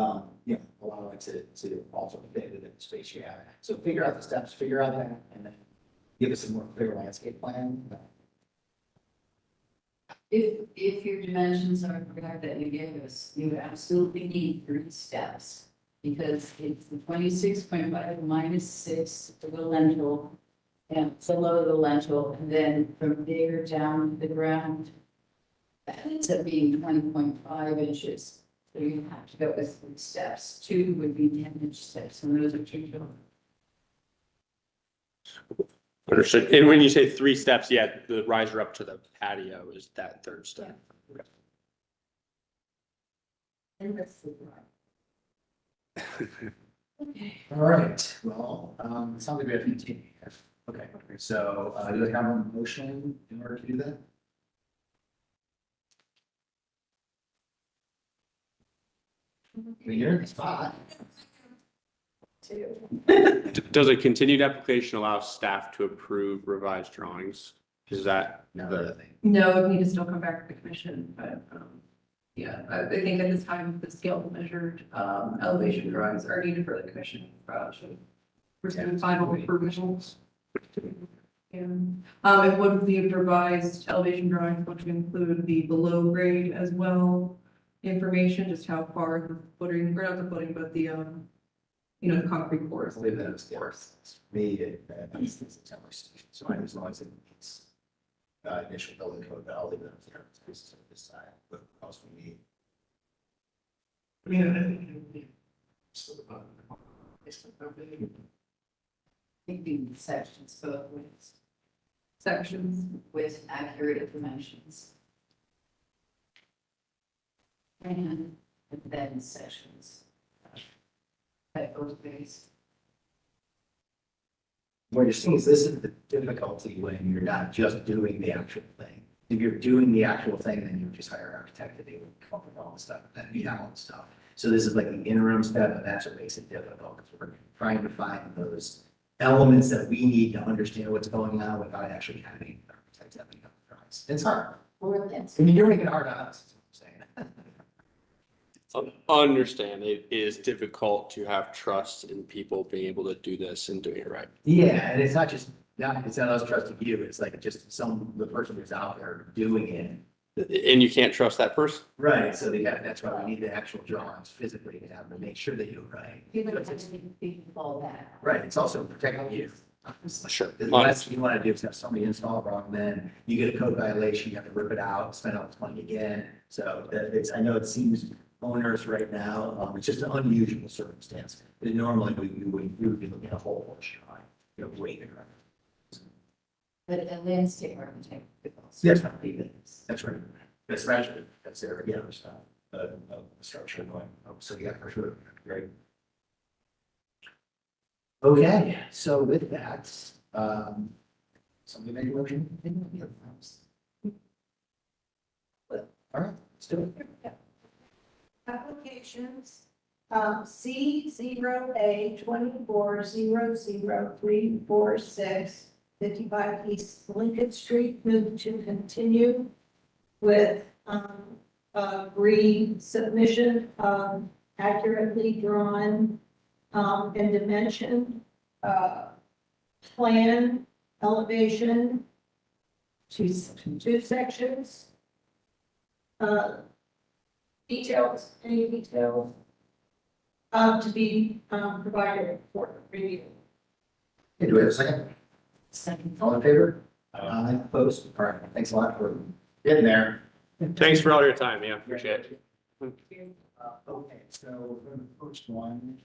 allow it to also fit within the space you have. So figure out the steps, figure out that, and then give us a more clear landscape plan.
If your dimensions are correct that you gave us, you absolutely need 3 steps. Because it's the 26.5 minus 6 for the lentil and below the lentil, and then from there down to the ground. That ends up being 20.5 inches. So you have to go with 3 steps. 2 would be 10-inch steps, and those are 2 children.
understood. And when you say 3 steps, yeah, the riser up to the patio is that 3rd step.
And that's the
All right, well, it sounds like we have to continue. Okay, so, do I have a motion in order to do that? I mean, you're in the spot.
Does a continued application allow staff to approve revised drawings? Is that
No,
the,
nothing.
No, we need to still come back to the commission, but, yeah, I think at this time, the scale measured, elevation drawings are needed for the commission. Should pursue final approval. And, it would be revised elevation drawings, which would include the below grade as well. Information, just how far the footing, or not the footing, but the, the concrete pours.
I believe that was worth me at least in September. So as long as it meets initial building code, I'll leave it up there. This side, what else we need.
I mean, I think it would be sort of
thinking sections both ways
Sections.
with accurate dimensions. And then sections. At both ways.
What you're seeing is this is the difficulty when you're not just doing the actual thing. If you're doing the actual thing, then you just hire an architect to do come up with all the stuff, and then all the stuff. So this is like the interim step, and that's what makes it difficult, because we're trying to find those elements that we need to understand what's going on without actually having an architect having a price. It's hard.
Or that's.
I mean, you're making it hard on us, is what I'm saying.
understand it is difficult to have trust in people being able to do this and doing it right.
Yeah, and it's not just, it's not us trusting you, it's like just the person who's out there doing it.
And you can't trust that person.
Right, so that's why we need the actual drawings physically to have to make sure they do it right.
You don't have to be all that.
Right, it's also protecting you.
Sure.
The last thing you want to do is have somebody install it wrong, then you get a code violation, you have to rip it out, spend all the money again. So I know it seems onerous right now, it's just an unusual circumstance. But normally we would be looking at a whole portion, waiting.
But a landscape architect.
Yes. That's right. Especially, that's their, stuff, the structure going, so yeah, for sure, great. Okay, so with that, somebody make a motion? All right, let's do it.
Applications, C0A 2400 55 East Lincoln Street, move to continue with, re-submission, accurately drawn, and dimension, plan, elevation, two sections. Details, any details, to be, provided for review.
Okay, do we have a second?
Second.
All in favor? Aye. Opposed? All right, thanks a lot for getting there.
Thanks for all your time. Yeah, appreciate it.
Okay, so for the first one,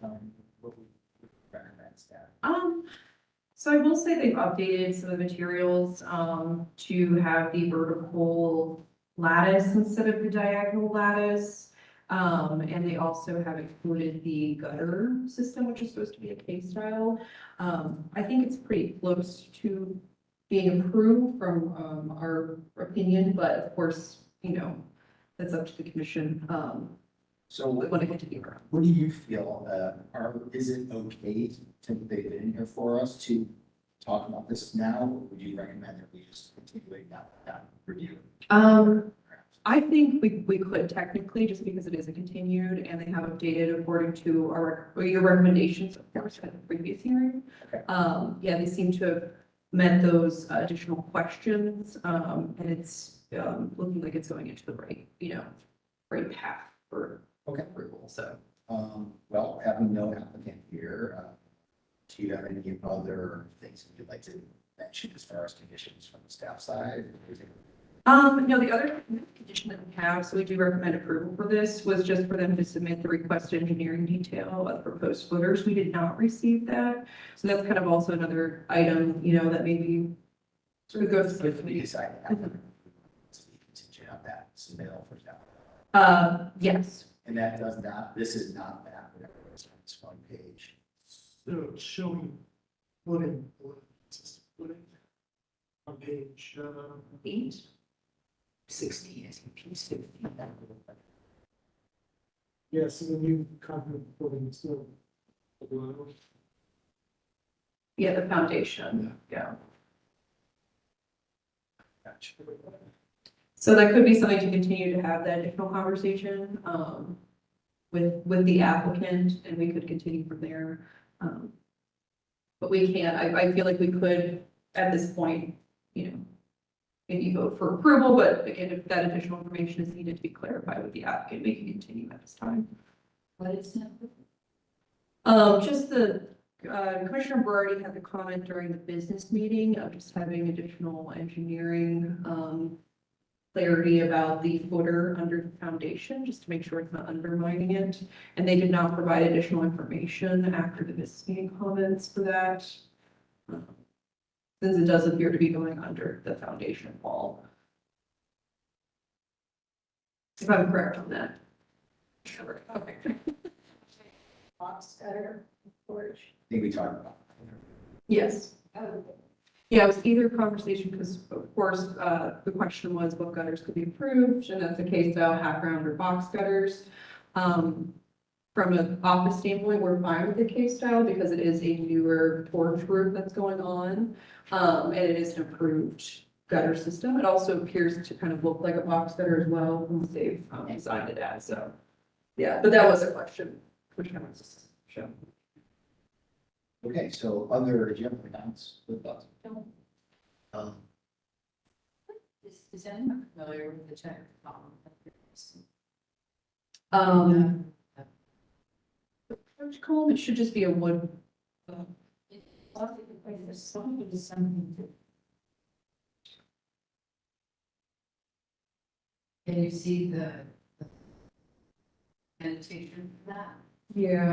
what we recommend staff.
So I will say they've updated some of the materials, to have the vertical lattice instead of the diagonal lattice. And they also have included the gutter system, which is supposed to be a K-style. I think it's pretty close to being improved from, our opinion, but of course, that's up to the commission,
So
when I get to the ground.
what do you feel, is it okay to put it in here for us to talk about this now? Or would you recommend that we just continue that review?
I think we could technically, just because it is a continued and they have updated according to your recommendations, of course, at the previous hearing.
Okay.
Yeah, they seem to have met those additional questions, and it's, looking like it's going into the right, right path for
Okay.
approval, so.
Well, having no applicant here, do you have any other things that you'd like to mention as far as conditions from the staff side?
No, the other condition that we have, so we do recommend approval for this, was just for them to submit the requested engineering detail of the proposed footers. We did not receive that. So that's kind of also another item, that maybe sort of goes.
If we decide to have them, to be contingent on that submittal for staff.
Yes.
And that does not, this is not that, it's on this one page.
So it's showing footing, footing on page,
8.
16, I see P 16.
yes, and then you comment footing, so.
Yeah, the foundation, yeah.
Gotcha.
So that could be something to continue to have that additional conversation, with the applicant, and we could continue from there. But we can't, I feel like we could, at this point, maybe vote for approval, but again, if that additional information is needed to be clarified with the applicant, we can continue at this time.
What is that?
Just the, Commissioner Berardi had the comment during the business meeting of just having additional engineering, clarity about the footer under the foundation, just to make sure it's not undermining it. And they did not provide additional information after the business meeting comments for that. Since it does appear to be going under the foundation wall. If I'm correct on that. Sure, okay.
Box cutter, porch.
I think we talked about.
Yes. Yeah, it was either conversation, because of course, the question was what gutters could be approved, and that's a K-style, half round, or box gutters. From an office standpoint, we're fine with the K-style because it is a newer porch roof that's going on. And it is an approved gutter system. It also appears to kind of look like a box gutter as well, once they've designed it as, so. Yeah, but that was a question, which kind of show.
Okay, so do you have any comments with thoughts?
No.
Um,
Is anyone familiar with the check?
Porch column, it should just be a wood.
There's something to. Can you see the annotation for that?
Yeah.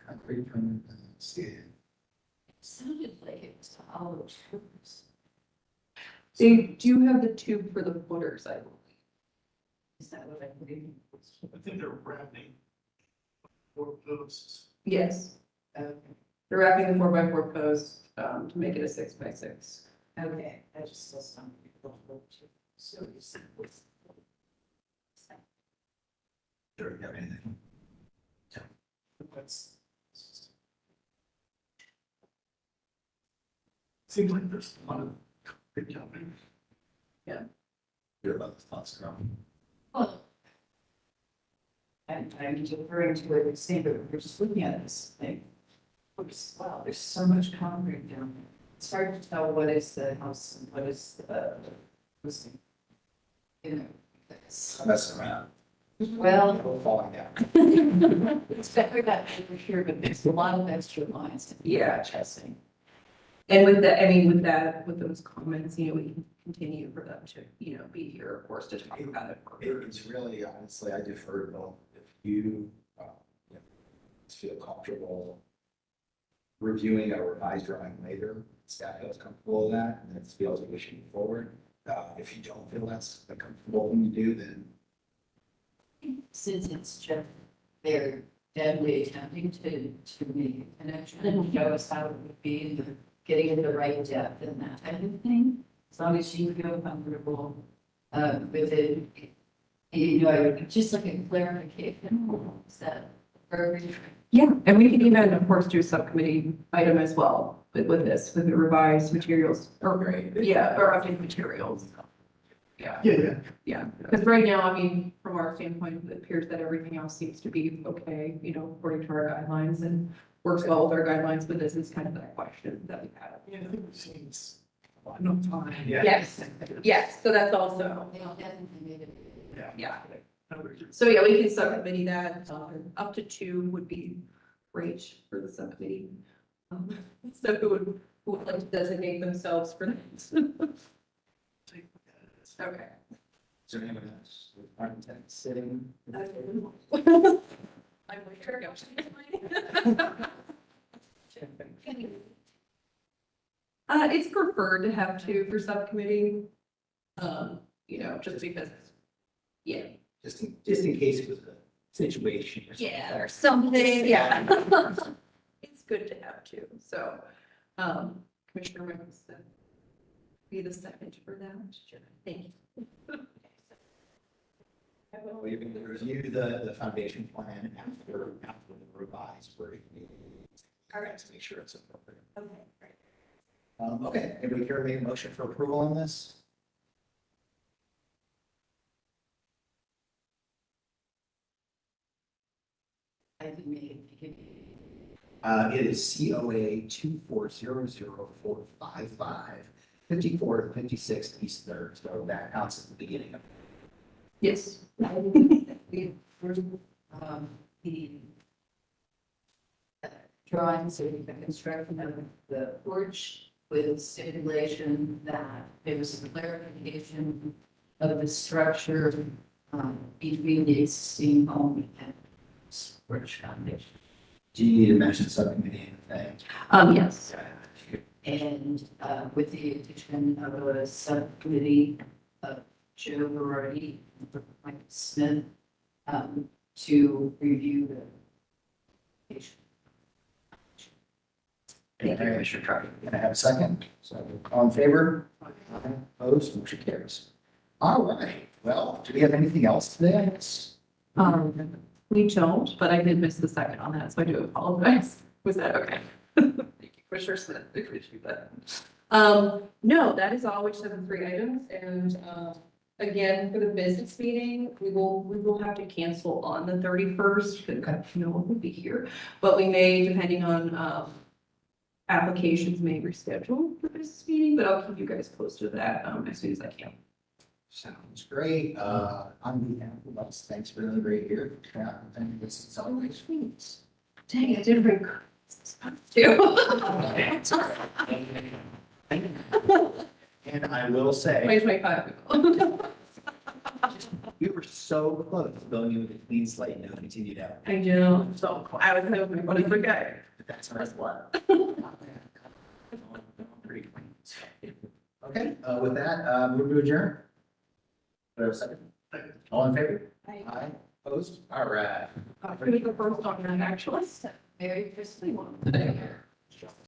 Concrete permanent, see it.
It sounded like it was hollow tubes.
They do have the tube for the footers, I believe.
Is that what I'm reading?
I think they're wrapping four posts.
Yes,
Okay,
they're wrapping the 4x4 post, to make it a 6x6.
okay, I just saw something. So you said what's.
Sure, you have anything?
That's. Seems like there's a lot of good jumping.
Hear about the thoughts, Carl?
Well, I'm deferring to what you're saying, but we're just looking at this thing. Wow, there's so much concrete down there. It's hard to tell what is the house and what is the, you know, it's,
I'm messing around.
well,
We're falling down.
it's better that over here, but there's a lot of extra lines to be accessing.
And with that, I mean, with that, with those comments, you know, we can continue for them to, you know, be here, of course, to talk about it.
It's really, honestly, I defer to Bill. If you, you know, feel comfortable reviewing a revised drawing later, staff feels comfortable with that, and it feels like we should move forward. If you don't feel that's a comfortable thing to do, then
Since it's just, they're deadly attempting to make a connection and show us how it would be, and getting in the right depth and that type of thing. As long as you feel comfortable with it, you know, just like a clarification, is that perfect?
Yeah, and we can even, of course, do a subcommittee item as well with this, with the revised materials, or, yeah, or updated materials. Yeah,
Yeah.
because right now, I mean, from our standpoint, it appears that everything else seems to be okay, you know, according to our guidelines and works well with our guidelines, but this is kind of that question that we have.
Yeah, I think we've seen enough time.
Yes, yes, so that's also,
They all definitely made it.
yeah.
I would agree.
So yeah, we can subcommittee that, up to 2 would be great for the subcommittee. So who would like to designate themselves for that? Okay.
is there anyone else with architect sitting?
I'm sure. It's preferred to have 2 for subcommittee. You know, just because, yeah.
Just in case it was a situation. or something.
Yeah, or something, yeah. It's good to have 2, so, Commissioner Reynolds, be the second for that. Thank you.
Well, you can review the foundation plan after the revised version. All right, to make sure it's appropriate.
Okay, great.
Okay, anybody care to make a motion for approval on this?
I can make it.
It is COA 2400455, 54 to 56 East Third, so that counts at the beginning of.
Yes.
We approved, the drawings of the construction of the porch with stipulation that there was a clarification of the structure between the existing home and porch foundation.
Do you need to mention subcommittee anything?
Yes.
And with the addition of a subcommittee of Joe Berardi and Mike Smith to review the application.
Thank you, Commissioner Trotter. Can I have a second? So, all in favor? Opposed? Motion carries. All right. Well, do we have anything else today? I guess.
We don't, but I did miss the second on that, so I do apologize. Was that okay? Thank you, Commissioner Smith. I appreciate that. No, that is all, we just have the 3 items. And, again, for the business meeting, we will have to cancel on the 31st, because no one will be here. But we may, depending on, applications may reschedule the business meeting, but I'll keep you guys posted of that, as soon as I can.
Sounds great. On behalf of us, thanks for another great year. Yeah, and this is always.
Dang, I did bring
And I will say,
2025.
we were so close to going in with a clean slate and continued out.
I know, so I was hoping, but I forgot.
But that's nice blood. Pretty clean. Okay, with that, move to adjourn. Do I have a second? All in favor? Aye. Opposed? All right.
It was the first on that, actually.
Very crispy one.